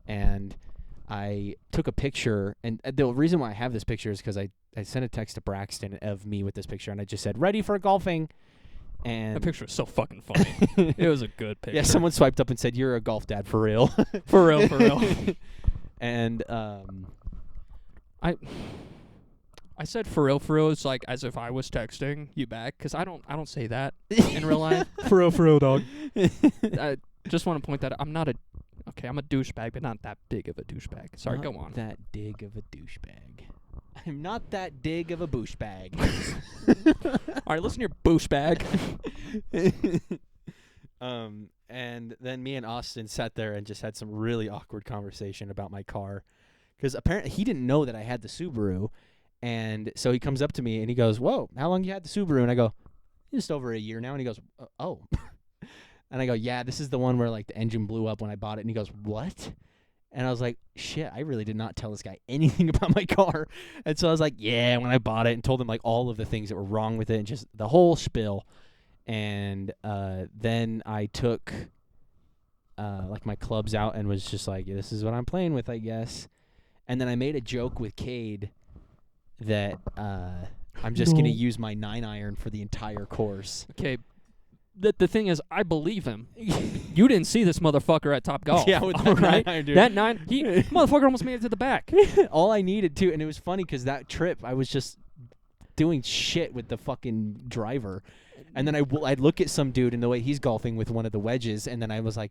And I took a picture, and the reason why I have this picture is because I sent a text to Braxton of me with this picture, and I just said, ready for golfing. And That picture was so fucking funny. It was a good picture. yeah, someone swiped up and said, you're a golf dad for real. For real, for real. And I said for real, it's like as if I was texting you back, because I don't say that in real life. For real, dog. I just want to point that out. I'm a douchebag, but not that big of a douchebag. Sorry, go on. That dig of a douchebag. I'm not that dig of a douchebag. All right, listen to your douchebag. And then me and Austin sat there and just had some really awkward conversation about my car, because apparently he didn't know that I had the Subaru. And so he comes up to me and he goes, whoa, how long you had the Subaru? And I go, just over a year now. And he goes, oh. And I go, yeah, this is the one where like the engine blew up when I bought it. And he goes, what? And I was like, shit, I really did not tell this guy anything about my car. And so I was like, yeah, when I bought it, and told him like all of the things that were wrong with it and just the whole spiel. And then I took like my clubs out and was just like, this is what I'm playing with, I guess. And then I made a joke with Cade that I'm just going to use my 9-iron for the entire course. Okay, the thing is, I believe him. You didn't see this motherfucker at Top Golf. Yeah, with that all right? 9-iron, dude. That 9, motherfucker almost made it to the back. All I needed to, and it was funny because that trip I was just doing shit with the fucking driver. And then I'd look at some dude and the way he's golfing with one of the wedges, and then I was like,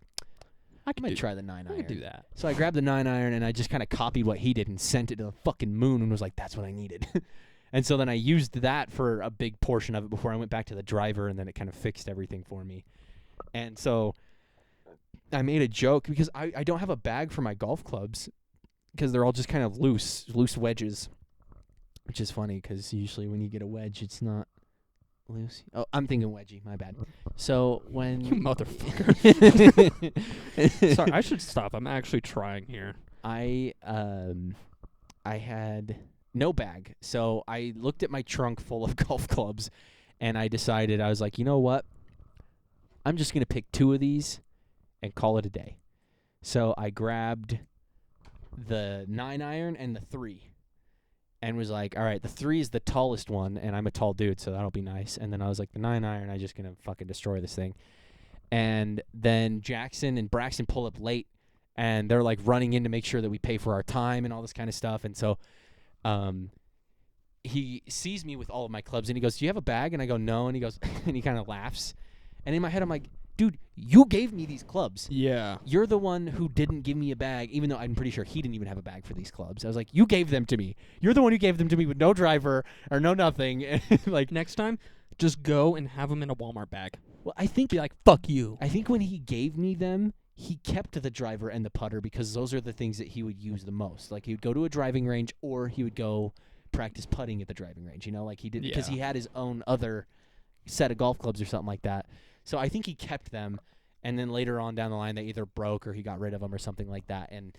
I might try the 9-iron. I could do that. So I grabbed the 9-iron and I just kind of copied what he did and sent it to the fucking moon and was like, that's what I needed. And so then I used that for a big portion of it before I went back to the driver, and then it kind of fixed everything for me. And so I made a joke because I don't have a bag for my golf clubs because they're all just kind of loose wedges, which is funny because usually when you get a wedge, it's not loose. Oh, I'm thinking wedgie. My bad. So when You motherfucker. Sorry, I should stop. I'm actually trying here. I had no bag, so I looked at my trunk full of golf clubs, and I decided, I was like, you know what? I'm just gonna pick 2 of these and call it a day. So I grabbed the 9-iron and the 3. And was like, all right, the 3 is the tallest one, and I'm a tall dude, so that'll be nice. And then I was like, the 9-iron, I'm just going to fucking destroy this thing. And then Jackson and Braxton pull up late, and they're like running in to make sure that we pay for our time and all this kind of stuff. And so he sees me with all of my clubs, and he goes, do you have a bag? And I go, no. And he goes, and he kind of laughs. And in my head, I'm like, dude, you gave me these clubs. Yeah. You're the one who didn't give me a bag, even though I'm pretty sure he didn't even have a bag for these clubs. I was like, you gave them to me. You're the one who gave them to me with no driver or no nothing. Like, Next time, just go and have them in a Walmart bag. well, I think Be like, fuck you. I think when he gave me them, he kept the driver and the putter because those are the things that he would use the most. Like, he would go to a driving range or he would go practice putting at the driving range, like he did, because Yeah. he had his own other set of golf clubs or something like that. So I think he kept them, and then later on down the line, they either broke or he got rid of them or something like that. And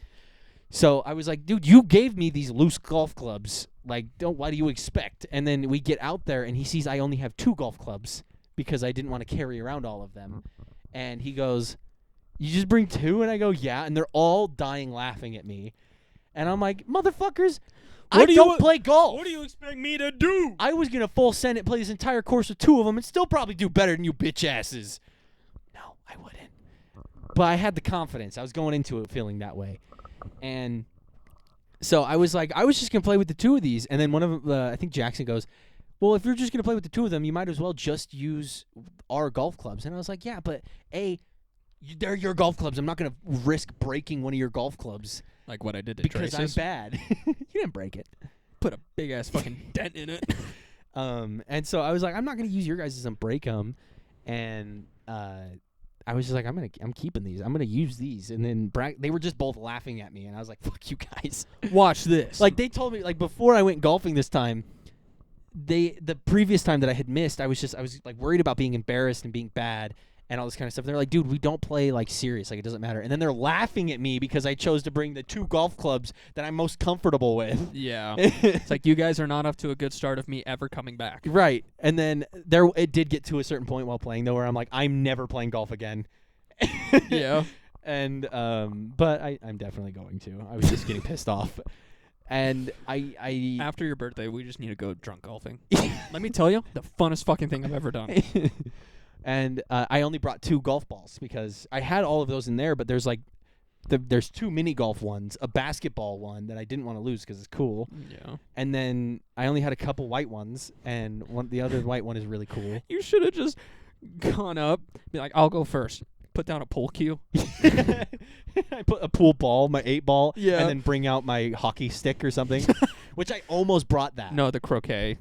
so I was like, dude, you gave me these loose golf clubs. Like, what do you expect? And then we get out there, and he sees I only have 2 golf clubs because I didn't want to carry around all of them. And he goes, you just bring 2? And I go, yeah. And they're all dying laughing at me. And I'm like, motherfuckers, I don't play golf. What do you expect me to do? I was going to full send it, play this entire course with 2 of them, and still probably do better than you bitch asses. No, I wouldn't. But I had the confidence. I was going into it feeling that way. And so I was like, I was just going to play with the 2 of these. And then one of them, I think Jackson goes, well, if you're just going to play with the 2 of them, you might as well just use our golf clubs. And I was like, yeah, but they're your golf clubs. I'm not going to risk breaking one of your golf clubs. Like what I did to Because Trace's. I'm bad. You didn't break it. Put a big ass fucking dent in it. And so I was like, I'm not gonna use your guys' and break them. And I was just like, I'm keeping these. I'm gonna use these. And then they were just both laughing at me, and I was like, fuck you guys. Watch this. Like, they told me, like, before I went golfing this time, the previous time that I had missed, I was like worried about being embarrassed and being bad. and all this kind of stuff. They're like, dude, we don't play like serious. Like, it doesn't matter. And then they're laughing at me because I chose to bring the 2 golf clubs that I'm most comfortable with. Yeah. It's like, you guys are not off to a good start of me ever coming back. Right. And then it did get to a certain point while playing, though, where I'm like, I'm never playing golf again. Yeah. And but I'm definitely going to. I was just getting pissed off. And I After your birthday, we just need to go drunk golfing. Let me tell you, the funnest fucking thing I've ever done. And I only brought 2 golf balls because I had all of those in there, but there's like there's 2 mini golf ones, a basketball one that I didn't want to lose because it's cool. Yeah. And then I only had a couple white ones, and the other white one is really cool. You should have just gone up, be like, I'll go first. Put down a pool cue. I put a pool ball, my 8 ball, Yeah. and then bring out my hockey stick or something, which I almost brought that. No, the croquet.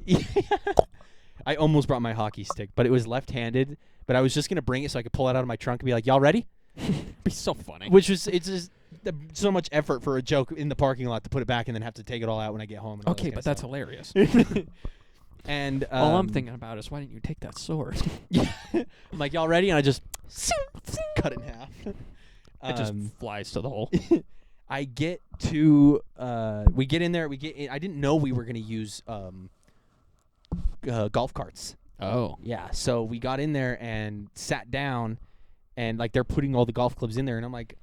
I almost brought my hockey stick, but it was left-handed. But I was just gonna bring it so I could pull it out of my trunk and be like, "Y'all ready?" It'd be so funny. It's just so much effort for a joke in the parking lot to put it back and then have to take it all out when I get home. And all Okay, that but kind that's of hilarious. And All I'm thinking about is, why didn't you take that sword? I'm like, "Y'all ready?" And I just cut it in half. It just flies to the hole. I get to we get in there. I didn't know we were gonna use golf carts. Oh. Yeah, so we got in there and sat down, and like they're putting all the golf clubs in there, and I'm like,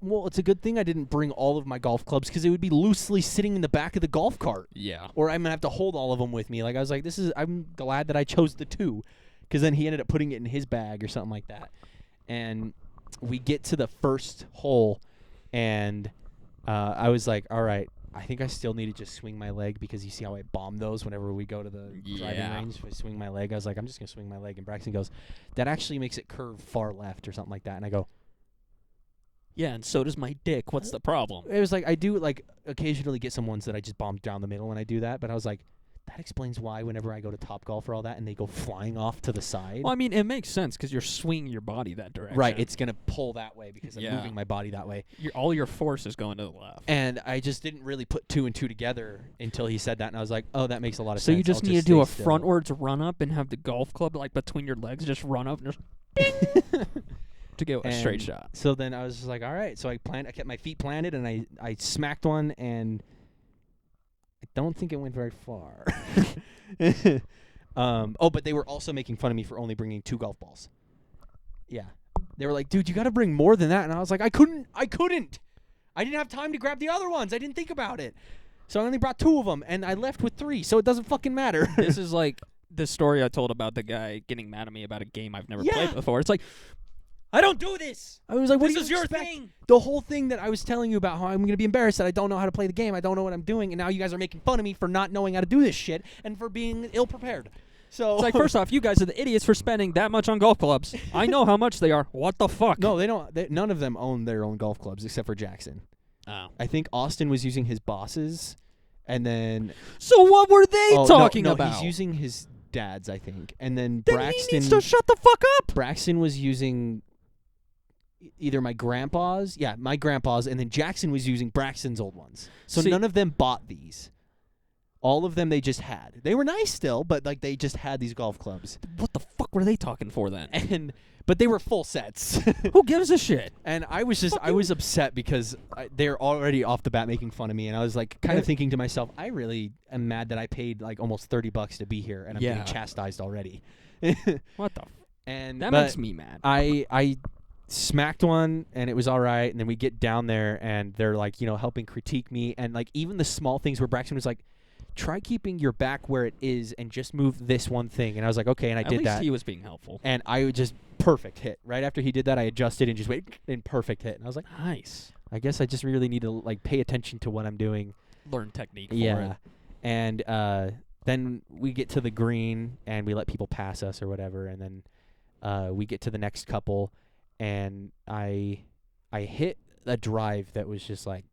well, it's a good thing I didn't bring all of my golf clubs because it would be loosely sitting in the back of the golf cart. Yeah. Or I'm gonna have to hold all of them with me. Like I was like, I'm glad that I chose the 2, because then he ended up putting it in his bag or something like that. And we get to the first hole, and I was like, all right, I think I still need to just swing my leg, because you see how I bomb those whenever we go to the driving range. If I swing my leg, I was like, I'm just going to swing my leg. And Braxton goes, that actually makes it curve far left or something like that. And I go, Yeah, and so does my dick. What's the problem? it was like, I do like occasionally get some ones that I just bomb down the middle when I do that. But I was like, that explains why whenever I go to Topgolf or all that and they go flying off to the side. Well, I mean, it makes sense because you're swinging your body that direction. Right, it's going to pull that way because I'm Yeah. moving my body that way. All your force is going to the left. And I just didn't really put 2 and 2 together until he said that, and I was like, oh, that makes a lot of So sense. you just I'll need to do a stay still. frontwards run up and have the golf club like between your legs, just run up and just bing to get a straight And shot. So then I was just like, all right. So I kept my feet planted, and I smacked one, and I don't think it went very far. But they were also making fun of me for only bringing 2 golf balls. Yeah. They were like, dude, you got to bring more than that. And I was like, I couldn't. I didn't have time to grab the other ones. I didn't think about it. So I only brought 2 of them, and I left with 3, so it doesn't fucking matter. This is like the story I told about the guy getting mad at me about a game I've never Yeah. played before. It's like, I don't do this. I was like, what This do you is your expect? thing. The whole thing that I was telling you about how I'm going to be embarrassed that I don't know how to play the game, I don't know what I'm doing, and now you guys are making fun of me for not knowing how to do this shit and for being ill-prepared. So It's like, first off, you guys are the idiots for spending that much on golf clubs. I know how much they are. What the fuck? No, they don't. None of them own their own golf clubs except for Jackson. Oh. I think Austin was using his boss's, and then So what were they talking no, about? he's using his dad's, I think, and then Then Braxton. he needs to shut the fuck up. Braxton was using either my grandpa's, and then Jackson was using Braxton's old ones. So See- none of them bought these. All of them they just had. They were nice still, but like they just had these golf clubs. What the fuck were they talking for then? But they were full sets. Who gives a shit? And I was upset because they're already off the bat making fun of me, and I was like kind of thinking to myself, I really am mad that I paid like almost $30 to be here, and I'm Yeah. getting chastised already. What the? And That but makes me mad. I smacked one, and it was all right. And then we get down there, and they're like, helping critique me, and like even the small things where Braxton was like, try keeping your back where it is and just move this one thing. And I was like, okay, and I At did least that. he was being helpful. And I would just perfect hit. Right after he did that, I adjusted and just wait and perfect hit. And I was like, Nice. I guess I just really need to like pay attention to what I'm doing. Learn technique for Yeah. it. And then we get to the green and we let people pass us or whatever, and then we get to the next couple, and I hit a drive that was just like,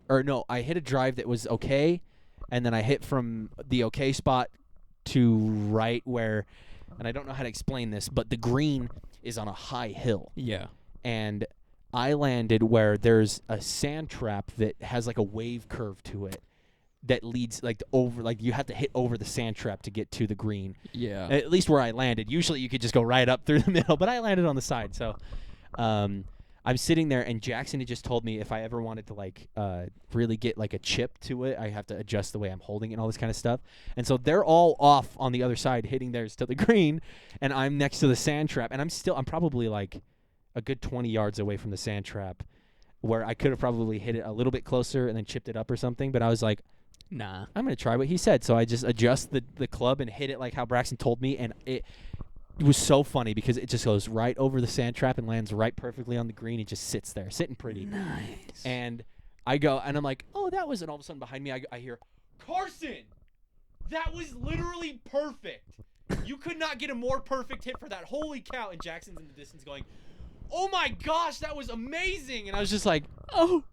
or no, I hit a drive that was okay, and then I hit from the okay spot to right where, and I don't know how to explain this, but the green is on a high hill. Yeah. And I landed where there's a sand trap that has like a wave curve to it. that leads like over, like you have to hit over the sand trap to get to the green. Yeah. At least where I landed. Usually you could just go right up through the middle, but I landed on the side. So I'm sitting there, and Jackson had just told me if I ever wanted to like really get like a chip to it, I have to adjust the way I'm holding it and all this kind of stuff. And so they're all off on the other side hitting theirs to the green, and I'm next to the sand trap, and I'm probably like a good 20 yards away from the sand trap, where I could have probably hit it a little bit closer and then chipped it up or something. But I was like, Nah. I'm going to try what he said. So I just adjust the club and hit it like how Braxton told me, and it was so funny because it just goes right over the sand trap and lands right perfectly on the green. It just sits there, sitting pretty. Nice. And I go, and I'm like, oh, that was, and all of a sudden behind me, I hear, Carson, that was literally perfect. You could not get a more perfect hit for that. Holy cow. And Jackson's in the distance going, oh my gosh, that was amazing. And I was just like, oh,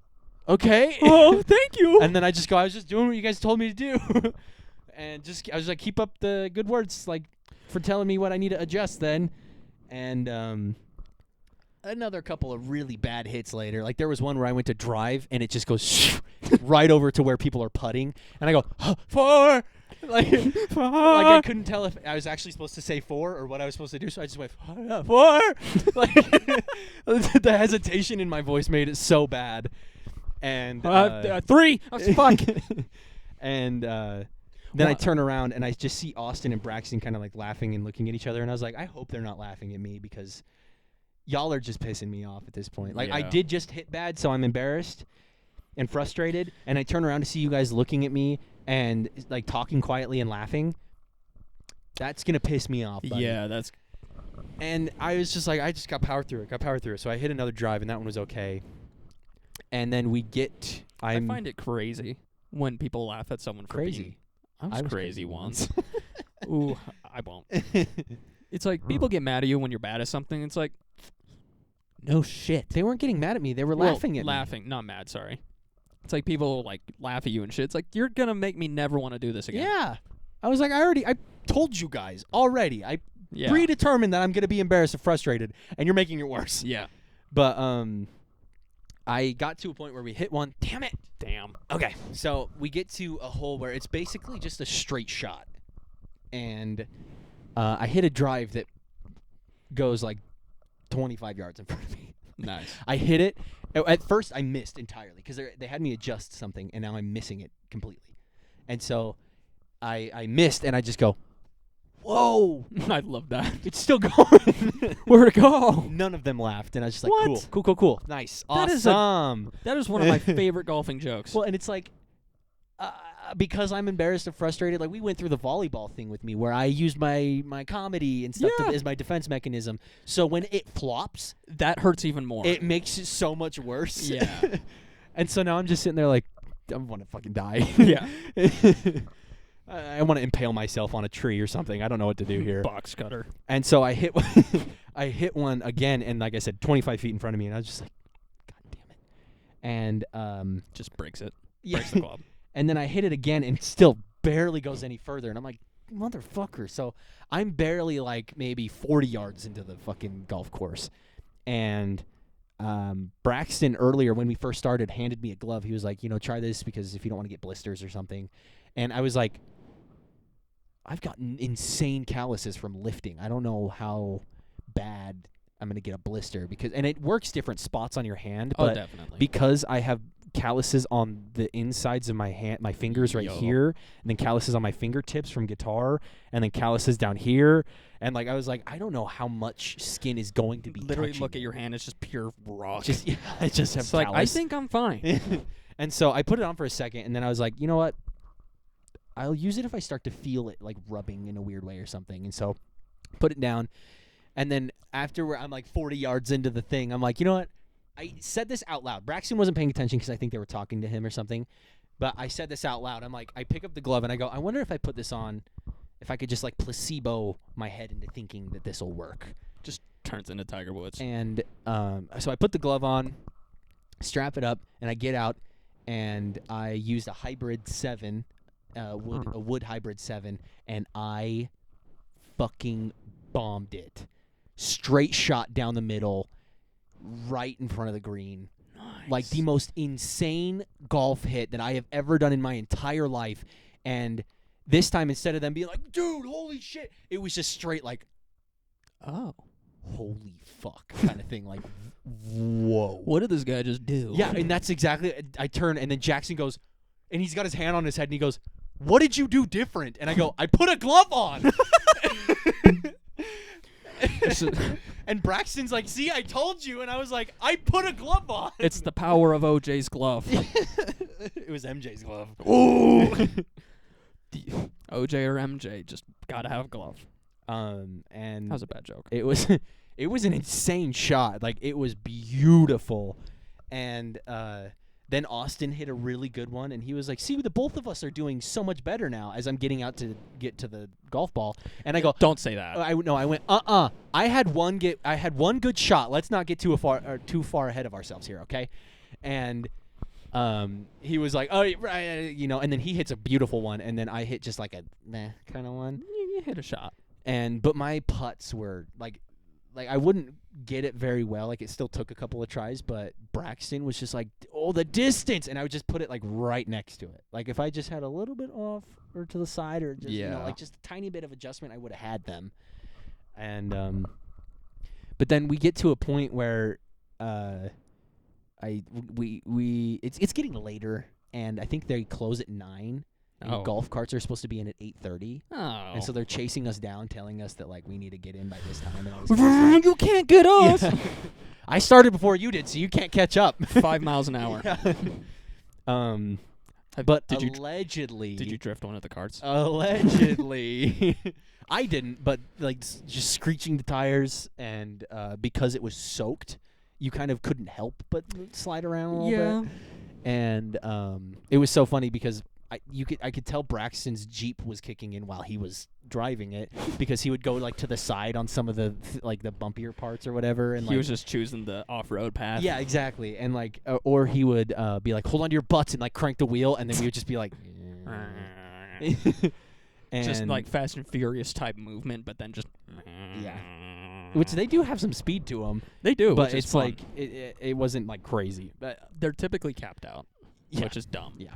okay. Oh, thank you. And then I just go, I was just doing what you guys told me to do. And I was like, keep up the good words, like, for telling me what I need to adjust then. And another couple of really bad hits later. Like, there was one where I went to drive, and it just goes right over to where people are putting. And I go, 4! Like I couldn't tell if I was actually supposed to say 4 or what I was supposed to do, so I just went 4. Like the hesitation in my voice made it so bad. And 3. Fuck. And then I turn around and I just see Austin and Braxton kind of like laughing and looking at each other, and I was like, I hope they're not laughing at me because y'all are just pissing me off at this point. Like I did just hit bad, so I'm embarrassed and frustrated, and I turn around to see you guys looking at me and like talking quietly and laughing. That's gonna piss me off, buddy. Yeah, that's. And I was just like, I just got power through it. So I hit another drive, and that one was okay. And then we get. I find it crazy when people laugh at someone for crazy. being. I was crazy once. Ooh, I won't. It's like people get mad at you when you're bad at something. It's like, no shit. They weren't getting mad at me. They were laughing at me. Laughing, not mad. Sorry. It's like people like laugh at you and shit. It's like you're gonna make me never want to do this again. Yeah. I was like, I told you guys already. I Yeah. predetermined that I'm gonna be embarrassed and frustrated, and you're making it worse. Yeah. But I got to a point where we hit one. Damn it. Damn. Okay. So we get to a hole where it's basically just a straight shot, and I hit a drive that goes like 25 yards in front of me. Nice. I hit it. At first, I missed entirely because they had me adjust something, and now I'm missing it completely. And so I missed, and I just go, whoa. I love that. It's still going. Where'd it go? None of them laughed, and I was just like, What? cool. Nice. That is awesome. That is one of my favorite golfing jokes. Well, and it's like, because I'm embarrassed and frustrated, like we went through the volleyball thing with me where I used my comedy and stuff as my defense mechanism. So when it flops, that hurts even more. it makes it so much worse. Yeah. And so now I'm just sitting there like, I want to fucking die. Yeah. I want to impale myself on a tree or something. I don't know what to do here. Box cutter. And so I hit I hit one again, and like I said, 25 feet in front of me, and I was just like, God damn it. And Just breaks it. yeah. Breaks the club. And then I hit it again, and it still barely goes any further. And I'm like, motherfucker. So I'm barely like maybe 40 yards into the fucking golf course. And Braxton earlier, when we first started, handed me a glove. He was like, try this because if you don't want to get blisters or something. And I was like, I've gotten insane calluses from lifting. I don't know how bad I'm going to get a blister and it works different spots on your hand. Oh, But definitely. because I have calluses on the insides of my hand, my fingers right here, and then calluses on my fingertips from guitar, and then calluses down here. And like I was like, I don't know how much skin is going to be literally touching look it. at your hand. It's just pure rock. I just have it's like, I callus. think I'm fine. And so I put it on for a second, and then I was like, you know what? I'll use it if I start to feel it like rubbing in a weird way or something. And so put it down. And then after I'm like 40 yards into the thing, I'm like, you know what? I said this out loud. Braxton wasn't paying attention because I think they were talking to him or something. But I said this out loud. I'm like, I pick up the glove and I go, I wonder if I put this on, if I could just like placebo my head into thinking that this will work. Just turns into Tiger Woods. And so I put the glove on, strap it up, and I get out, and I used a hybrid 7, a wood hybrid 7, and I fucking bombed it. Straight shot down the middle, right in front of the green. Nice. like the most insane golf hit that I have ever done in my entire life. And this time, instead of them being like, dude, holy shit, it was just straight like, oh, holy fuck kind of thing. Like, whoa. What did this guy just do? Yeah, and that's exactly, I turn, and then Jackson goes, and he's got his hand on his head, and he goes, what did you do different? And I go, I put a glove on. And Braxton's like, see, I told you. And I was like, I put a glove on. It's the power of OJ's glove. It was MJ's glove. Ooh. OJ or MJ, just gotta have a glove. And that was a bad joke. It was an insane shot. Like, it was beautiful. And then Austin hit a really good one, and he was like, see, the both of us are doing so much better now as I'm getting out to get to the golf ball. And I go, don't say that. I went, I had one good shot. Let's not get too far ahead of ourselves here, okay? And he was like, oh, you know, and then he hits a beautiful one, and then I hit just like a meh kind of one. You hit a shot. But my putts were like I wouldn't get it very well. Like, it still took a couple of tries, but Braxton was just like, oh, the distance, and I would just put it like right next to it. Like, if I just had a little bit off or to the side or just you know, like just a tiny bit of adjustment, I would have had them. And but then we get to a point where it's getting later, and I think they close at 9. And golf carts are supposed to be in at 8:30. Oh. And so they're chasing us down, telling us that, like, we need to get in by this time. And I was like, you can't get us. Yeah. I started before you did, so you can't catch up. 5 miles an hour. Yeah. But did allegedly... Did you drift one of the carts? Allegedly. I didn't, but, like, just screeching the tires, and because it was soaked, you kind of couldn't help but slide around a little bit. And it was so funny because... I could tell Braxton's Jeep was kicking in while he was driving it, because he would go like to the side on some of the like the bumpier parts or whatever, and he was just choosing the off-road path. Yeah, exactly. And like or he would be like, hold on to your butts, and like crank the wheel, and then we would just be like and just like Fast and Furious type movement, but then just yeah. Which they do have some speed to them. They do, but which is it's fun. like it wasn't like crazy. But they're typically capped out, which is dumb. Yeah.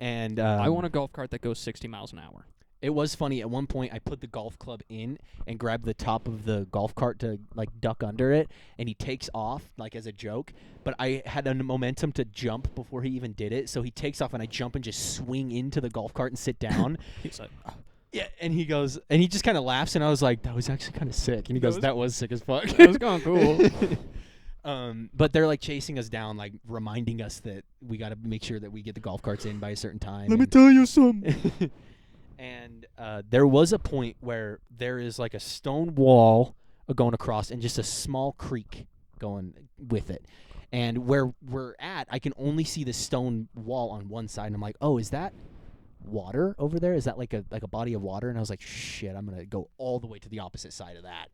And I want a golf cart that goes 60 miles an hour. It was funny. At one point, I put the golf club in and grabbed the top of the golf cart to like duck under it, and he takes off like as a joke. But I had a momentum to jump before he even did it, so he takes off, and I jump and just swing into the golf cart and sit down. He's like, yeah, and he goes, and he just kind of laughs, and I was like, that was actually kind of sick. And he goes, that was sick as fuck. That was going cool. But they're like chasing us down, like reminding us that we got to make sure that we get the golf carts in by a certain time. Let me tell you something. And there was a point where there is like a stone wall going across and just a small creek going with it. And where we're at, I can only see the stone wall on one side. And I'm like, oh, is that water over there? Is that like a body of water? And I was like, shit, I'm going to go all the way to the opposite side of that.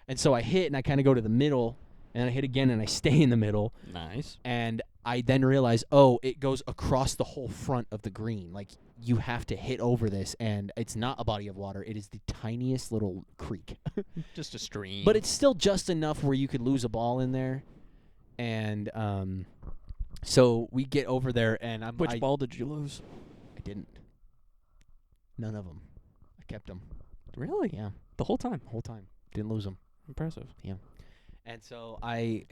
And so I hit, and I kind of go to the middle. And I hit again, and I stay in the middle. Nice. And I then realize, oh, it goes across the whole front of the green. Like, you have to hit over this, and it's not a body of water. It is the tiniest little creek. Just a stream. But it's still just enough where you could lose a ball in there. And so we get over there, and Which ball did you lose? I didn't. None of them. I kept them. Really? Yeah. The whole time? The whole time. Didn't lose them. Impressive. Yeah. And so I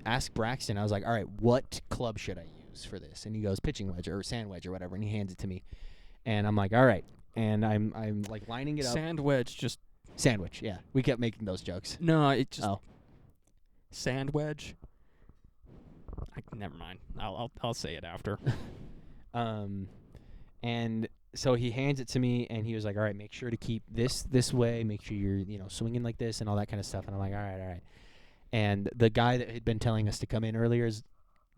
asked Braxton, I was like, all right, what club should I use for this? And he goes, pitching wedge or sand wedge or whatever, and he hands it to me. And I'm like, all right. And I'm like lining it up. Sand wedge, just... Sandwich, yeah. We kept making those jokes. No, it just... Oh. Sand wedge? Never mind. I'll say it after. And so he hands it to me, and he was like, all right, make sure to keep this way. Make sure you're, swinging like this and all that kind of stuff. And I'm like, all right. And the guy that had been telling us to come in earlier is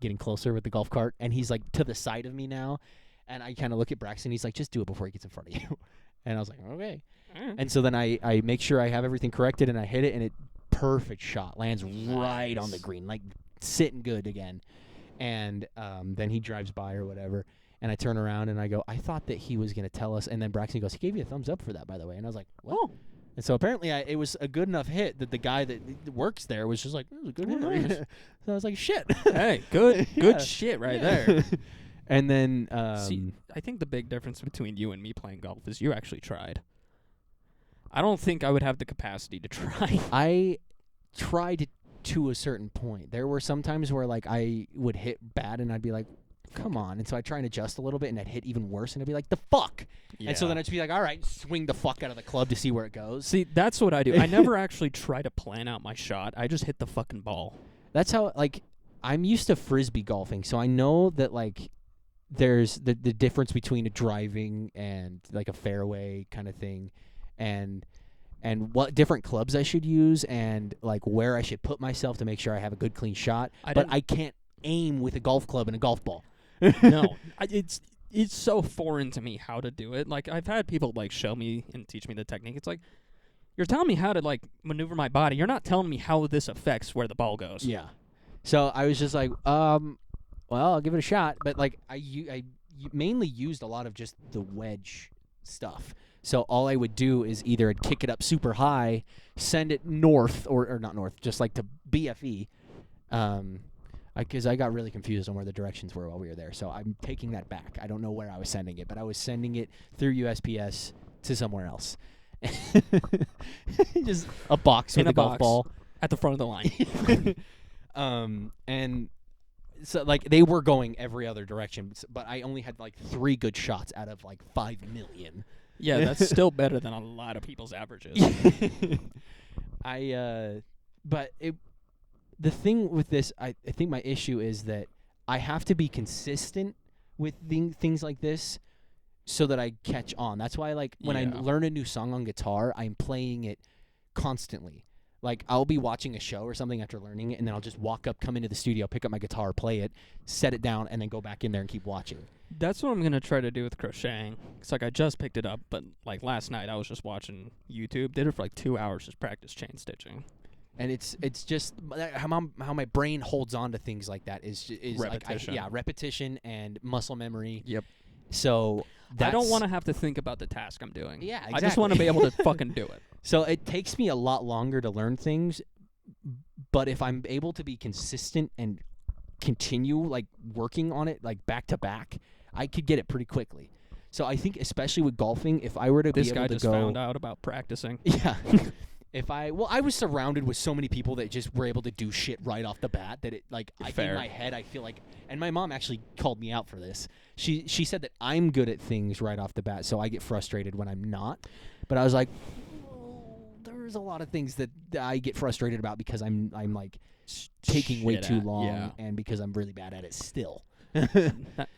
getting closer with the golf cart, and he's like to the side of me now. And I kind of look at Braxton. He's like, just do it before he gets in front of you. And I was like, okay. And so then I make sure I have everything corrected, and I hit it, and it perfect shot. Lands right on the green, like sitting good again. And then he drives by or whatever. And I turn around, and I go, I thought that he was going to tell us. And then Braxton goes, he gave you a thumbs up for that, by the way. And I was like, what? Oh. And so apparently it was a good enough hit that the guy that works there was just like, it was a good hit. Nice. So I was like, shit. Hey, good Yeah. shit right Yeah. there. And then See, I think the big difference between you and me playing golf is you actually tried. I don't think I would have the capacity to try. I tried to a certain point. There were some times where like I would hit bad and I'd be like, come on. And so I'd try and adjust a little bit and I'd hit even worse and I'd be like, the fuck? And so then I'd just be like, all right, swing the fuck out of the club to see where it goes. See, that's what I do. I never actually try to plan out my shot. I just hit the fucking ball. That's how, like, I'm used to Frisbee golfing, so I know that, like, there's the difference between a driving and, like, a fairway kind of thing and what different clubs I should use and, like, where I should put myself to make sure I have a good, clean shot. But I can't aim with a golf club and a golf ball. No. It's so foreign to me how to do it. Like, I've had people, like, show me and teach me the technique. It's like, you're telling me how to, like, maneuver my body. You're not telling me how this affects where the ball goes. Yeah. So I was just like, well, I'll give it a shot. But, like, I mainly used a lot of just the wedge stuff. So all I would do is either I'd kick it up super high, send it north, or not north, just like to BFE, because I got really confused on where the directions were while we were there. So I'm taking that back. I don't know where I was sending it, but I was sending it through USPS to somewhere else. Just a box with a golf ball. At the front of the line. And so, like, they were going every other direction, but I only had, like, 3 good shots out of, like, 5 million. Yeah, that's still better than a lot of people's averages. But the thing with this, I think my issue is that I have to be consistent with things like this so that I catch on. That's why, like, when I learn a new song on guitar, I'm playing it constantly. Like, I'll be watching a show or something after learning it, and then I'll just walk up, come into the studio, pick up my guitar, play it, set it down, and then go back in there and keep watching. That's what I'm going to try to do with crocheting. It's like I just picked it up, but, like, last night I was just watching YouTube. Did it for, like, 2 hours, just practice chain stitching. And it's just how my brain holds on to things like that is repetition. Like repetition and muscle memory. Yep. So I don't want to have to think about the task I'm doing. Yeah, exactly. I just want to be able to fucking do it. So it takes me a lot longer to learn things, but if I'm able to be consistent and continue, like, working on it, like, back to back, I could get it pretty quickly. So I think especially with golfing, if I were to be able to go... This guy just found out about practicing. Yeah. I was surrounded with so many people that just were able to do shit right off the bat that it, like, in my head, I feel like, and my mom actually called me out for this. She said that I'm good at things right off the bat, so I get frustrated when I'm not. But I was like, there's a lot of things that I get frustrated about because I'm like taking way too long, and because I'm really bad at it still.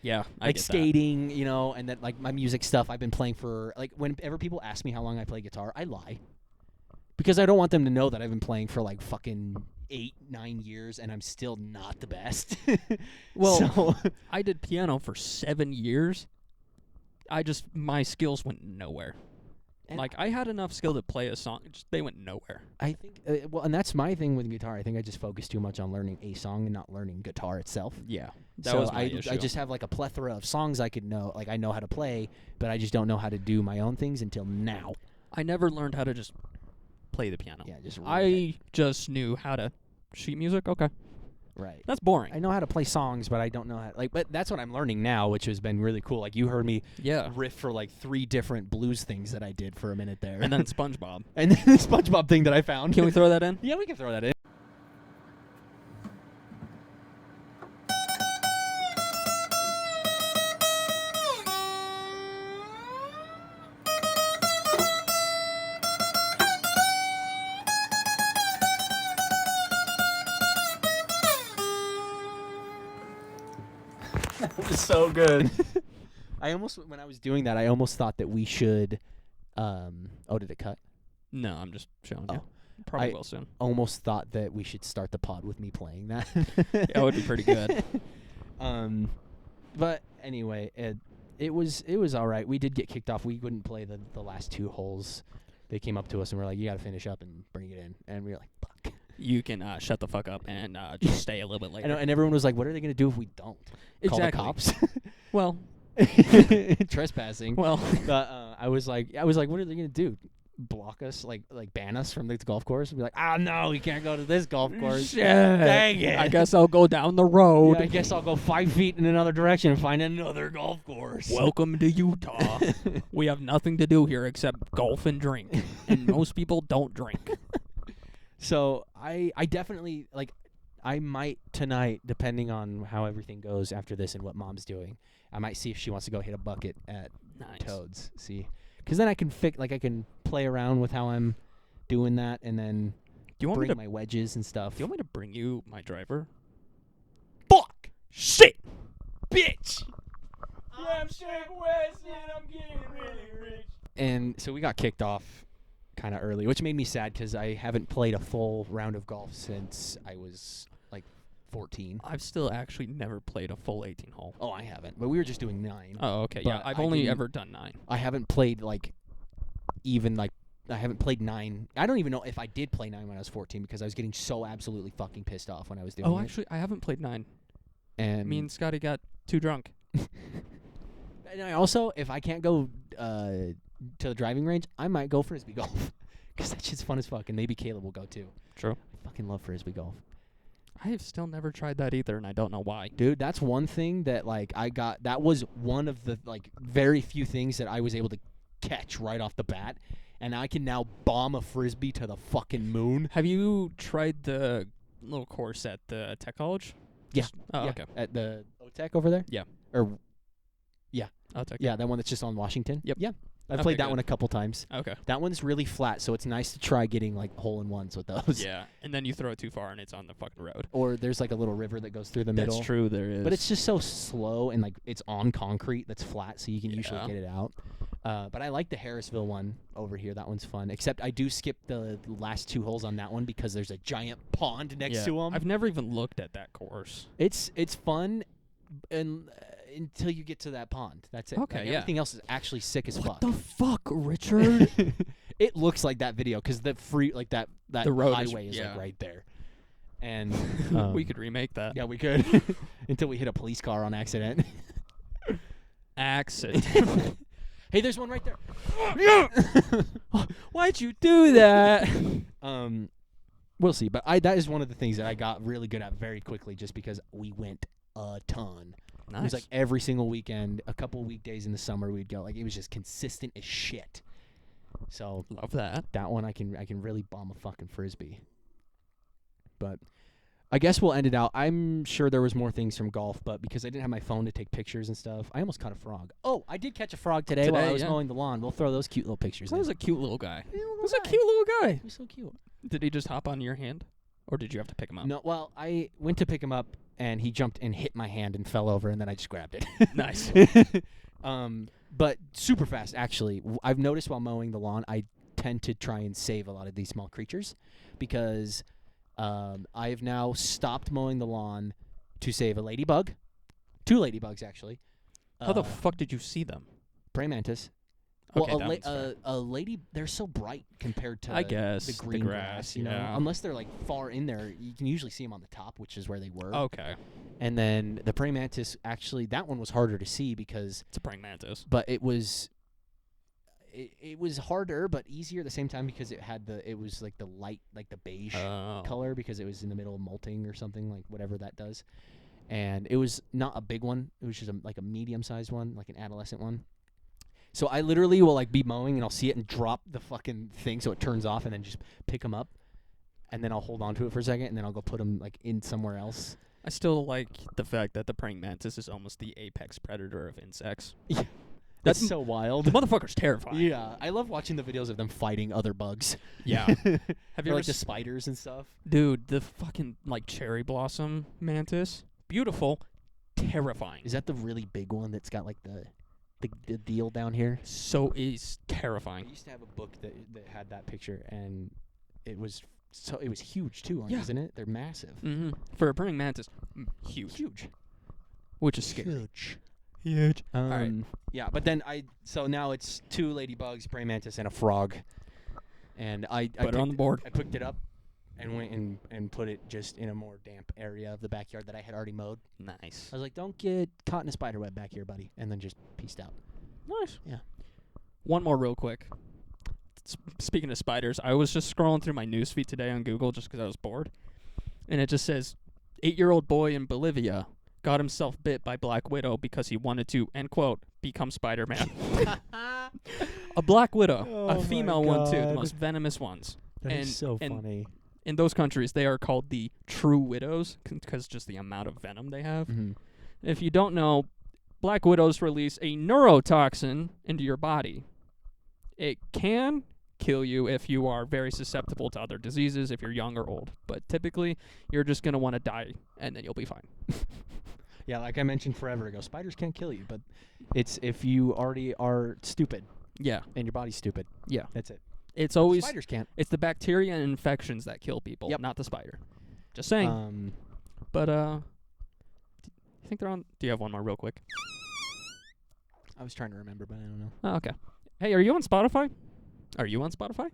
Yeah, I like get skating, you know, and then, like, my music stuff I've been playing for, like, whenever people ask me how long I play guitar, I lie. Because I don't want them to know that I've been playing for, like, fucking 8-9 years and I'm still not the best. Well, I did piano for 7 years. My skills went nowhere. And like, I had enough skill to play a song, they went nowhere. I think, and that's my thing with guitar. I think I just focus too much on learning a song and not learning guitar itself. Yeah, that was my issue. I just have, like, a plethora of songs I could know, like, I know how to play, but I just don't know how to do my own things until now. I never learned how to just play the piano. Yeah, I just knew how to sheet music. Okay. Right. That's boring. I know how to play songs, but I don't know how, like, but that's what I'm learning now, which has been really cool. Like, you heard me riff for, like, 3 different blues things that I did for a minute there. And then SpongeBob. And then the SpongeBob thing that I found. Can we throw that in? Yeah, we can throw that in. That was so good. When I was doing that, I almost thought that we should, did it cut? No, I'm just showing you. Oh. Probably will soon. Almost thought that we should start the pod with me playing that. That would be pretty good. But anyway, it was all right. We did get kicked off. We wouldn't play the last 2 holes. They came up to us and were like, "You got to finish up and bring it in." And we were like, "Fuck." You can shut the fuck up and just stay a little bit later. And everyone was like, "What are they going to do if we don't?" Exactly. Call the cops. Well, trespassing. Well, but I was like, "What are they going to do?" block us, like ban us from the golf course, and be like, "Ah, no, we can't go to this golf course." Shit. Dang it! I guess I'll go down the road. Yeah, I guess I'll go 5 feet in another direction and find another golf course. Welcome to Utah. We have nothing to do here except golf and drink, and most people don't drink. So I definitely I might tonight, depending on how everything goes after this and what Mom's doing. I might see if she wants to go hit a bucket at Toads. See, because then I can I can play around with how I'm doing that, and then bring my wedges and stuff. Do you want me to bring you my driver? Fuck! Shit! Bitch! I'm Chef West and I'm getting really rich. And so we got kicked off kind of early, which made me sad because I haven't played a full round of golf since I was 14. I've still actually never played a full 18 hole. Oh, I haven't, but we were just doing 9. Oh, okay. But Yeah, I've I only didn't- ever done 9. I haven't played I haven't played 9. I don't even know if I did play 9 when I was 14 because I was getting so absolutely fucking pissed off when I was doing it. Oh, actually, I haven't played 9. And Me and Scotty got too drunk. and I also, if I can't go to the driving range, I might go frisbee golf because that shit's fun as fuck, and maybe Caleb will go too. True. I fucking love frisbee golf. I have still never tried that either, and I don't know why. Dude, that's one thing that that was one of the very few things that I was able to catch right off the bat, and I can now bomb a frisbee to the fucking moon. Have you tried the little course at the tech college? Yeah. Oh, Yeah, okay. at the OTEC over there? Yeah. Or I'll take yeah, that one that's just on Washington. Yep. Yeah. I've Okay, played that good. one a couple times. Okay. That one's really flat, so it's nice to try getting hole-in-ones with those. Yeah, and then you throw it too far, and it's on the fucking road. Or there's a little river that goes through the middle. That's true. There is. But it's just so slow, and it's on concrete that's flat, so you can usually Yeah. get it out. But I like the Harrisville one over here. That one's fun. Except I do skip the last 2 holes on that one because there's a giant pond next to them. I've never even looked at that course. It's fun, and until you get to that pond. That's it. Okay, yeah. Everything else is actually sick as fuck. What the fuck, Richard? It looks like that video because the that The road is- highway is yeah. right there. And We could remake that. yeah, we could until we hit a police car on accident. Accident. Hey, there's one right there. Why'd you do that? We'll see. But that is one of the things that I got really good at very quickly, just because we went a ton. Nice. It was every single weekend, a couple of weekdays in the summer we'd go. It was just consistent as shit. So Love that. that one I can really bomb a fucking frisbee. But I guess we'll end it out. I'm sure there was more things from golf, but because I didn't have my phone to take pictures and stuff, I almost caught a frog. Oh, I did catch a frog today while I was yeah. mowing the lawn. We'll throw those cute little pictures That in. was a cute little guy. He That was a cute little guy. He was so cute. Did he just hop on your hand? Or did you have to pick him up? No, well, I went to pick him up, and he jumped and hit my hand and fell over, and then I just grabbed it. Nice. But super fast, actually. I've noticed while mowing the lawn, I tend to try and save a lot of these small creatures because I have now stopped mowing the lawn to save a ladybug. 2 ladybugs, actually. How the fuck did you see them? Praying mantis. Okay, Well, that one's fair. a lady, they're so bright compared to I guess, the the green grass, you know? yeah. Unless they're far in there, you can usually see them on the top, which is where they were. Okay. And then the praying mantis, actually, that one was harder to see because, It's a praying mantis. but it was harder but easier at the same time because it was the light, the beige color because it was in the middle of molting or something, whatever that does. And it was not a big one. It was just a medium-sized one, an adolescent one. So I literally will be mowing and I'll see it and drop the fucking thing so it turns off and then just pick them up. And then I'll hold on to it for a second and then I'll go put them in somewhere else. I still like the fact that the praying mantis is almost the apex predator of insects. Yeah. That's That's so wild. The motherfucker's terrifying. Yeah, I love watching the videos of them fighting other bugs. Yeah. Have you Or ever the spiders and stuff? Dude, the fucking cherry blossom mantis, beautiful, terrifying. Is that the really big one that's got the deal down here? So is I terrifying. used to have a book that had that picture, and it was huge too, Yeah. isn't it? They're massive. Mm-hmm. For a praying mantis, huge. Huge. Which is scary. Huge. right. Yeah, but then so now it's 2 ladybugs, praying mantis, and a frog. And I Put it on the board. I picked it up and went and put it just in a more damp area of the backyard that I had already mowed. Nice. I was like, don't get caught in a spider web back here, buddy. And then just peaced out. Nice. Yeah. One more real quick. speaking of spiders, I was just scrolling through my newsfeed today on Google just because I was bored, and it just says 8-year-old boy in Bolivia got himself bit by Black Widow because he wanted to, end quote, become Spider-Man. A Black Widow, a female one too, the most venomous ones. That is so funny. In those countries, they are called the true widows because just the amount of venom they have. Mm-hmm. If you don't know, Black widows release a neurotoxin into your body. It can kill you if you are very susceptible to other diseases, if you're young or old. But typically, you're just going to want to die, and then you'll be fine. Yeah, like I mentioned forever ago, spiders can't kill you, but it's if you already are stupid. Yeah. And your body's stupid. Yeah. That's it. It's always Spiders can't. It's the bacteria and infections that kill people, not the spider. Just saying. But you think they're on? Do you have one more real quick? I was trying to remember, but I don't know. Oh, okay. Hey, are you on Spotify? Are you on Spotify?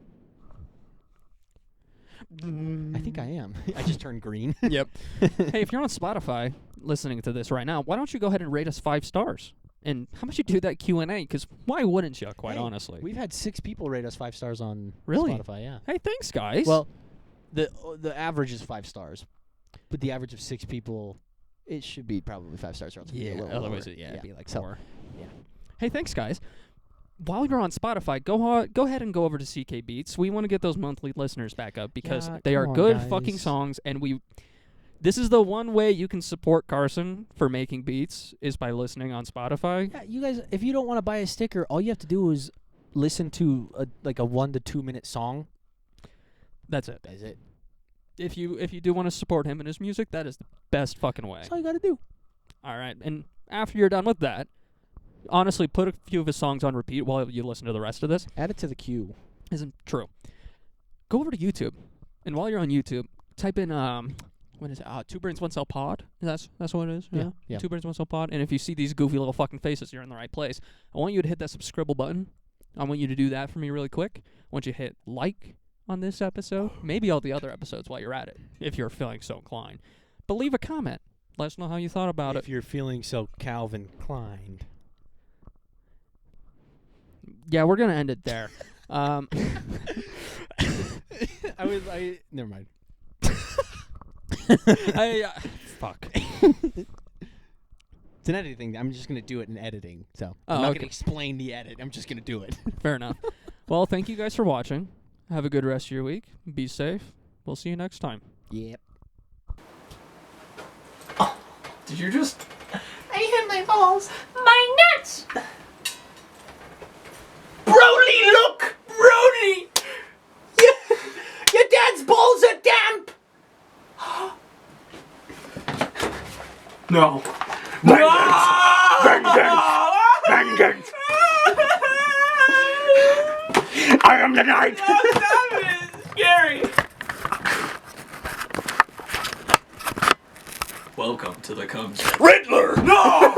I think I am. I just turned green. Yep. Hey, if you're on Spotify listening to this right now, why don't you go ahead and rate us 5 stars? And how about you do that Q&A? Because why wouldn't you, quite honestly? We've had 6 people rate us 5 stars on Really? Spotify, yeah. Hey, thanks, guys. Well, the average is 5 stars, but the average of 6 people, it should be probably 5 stars. Or else it'd be a little otherwise, lower. it'd be like So, 4. yeah. Hey, thanks, guys. While you're on Spotify, go ahead and go over to CK Beats. We want to get those monthly listeners back up because they are good fucking songs, and this is the one way you can support Carson for making beats is by listening on Spotify. Yeah, you guys, if you don't want to buy a sticker, all you have to do is listen to a 1 to 2 minute song. That's it. That's it. If you do want to support him and his music, that is the best fucking way. That's all you got to do. All right, and after you're done with that, honestly, put a few of his songs on repeat while you listen to the rest of this. Add it to the queue. Isn't true. Go over to YouTube, and while you're on YouTube, type in what is it? 2 Brains 1 Cell Pod. That's what it is. Yeah. 2 Brains 1 Cell Pod. And if you see these goofy little fucking faces, you're in the right place. I want you to hit that subscribe button. I want you to do that for me really quick. I want you to hit like on this episode, maybe all the other episodes while you're at it, if you're feeling so inclined. But leave a comment. Let us know how you thought about it. If you're feeling so Calvin Klein. Yeah, we're gonna end it there. Never mind. Fuck. It's an editing thing. I'm just going to do it in editing. So I'm not going to explain the edit. I'm just going to do it. Fair enough. Well, thank you guys for watching. Have a good rest of your week. Be safe. We'll see you next time. Yep. Oh, did you just... I hit my balls. My nuts! Brody, look! Brody! Your dad's balls are damp! No. Vengeance! Vengeance! I am the knight! Stop it! It's scary! Welcome to the Cubs. Riddler! No!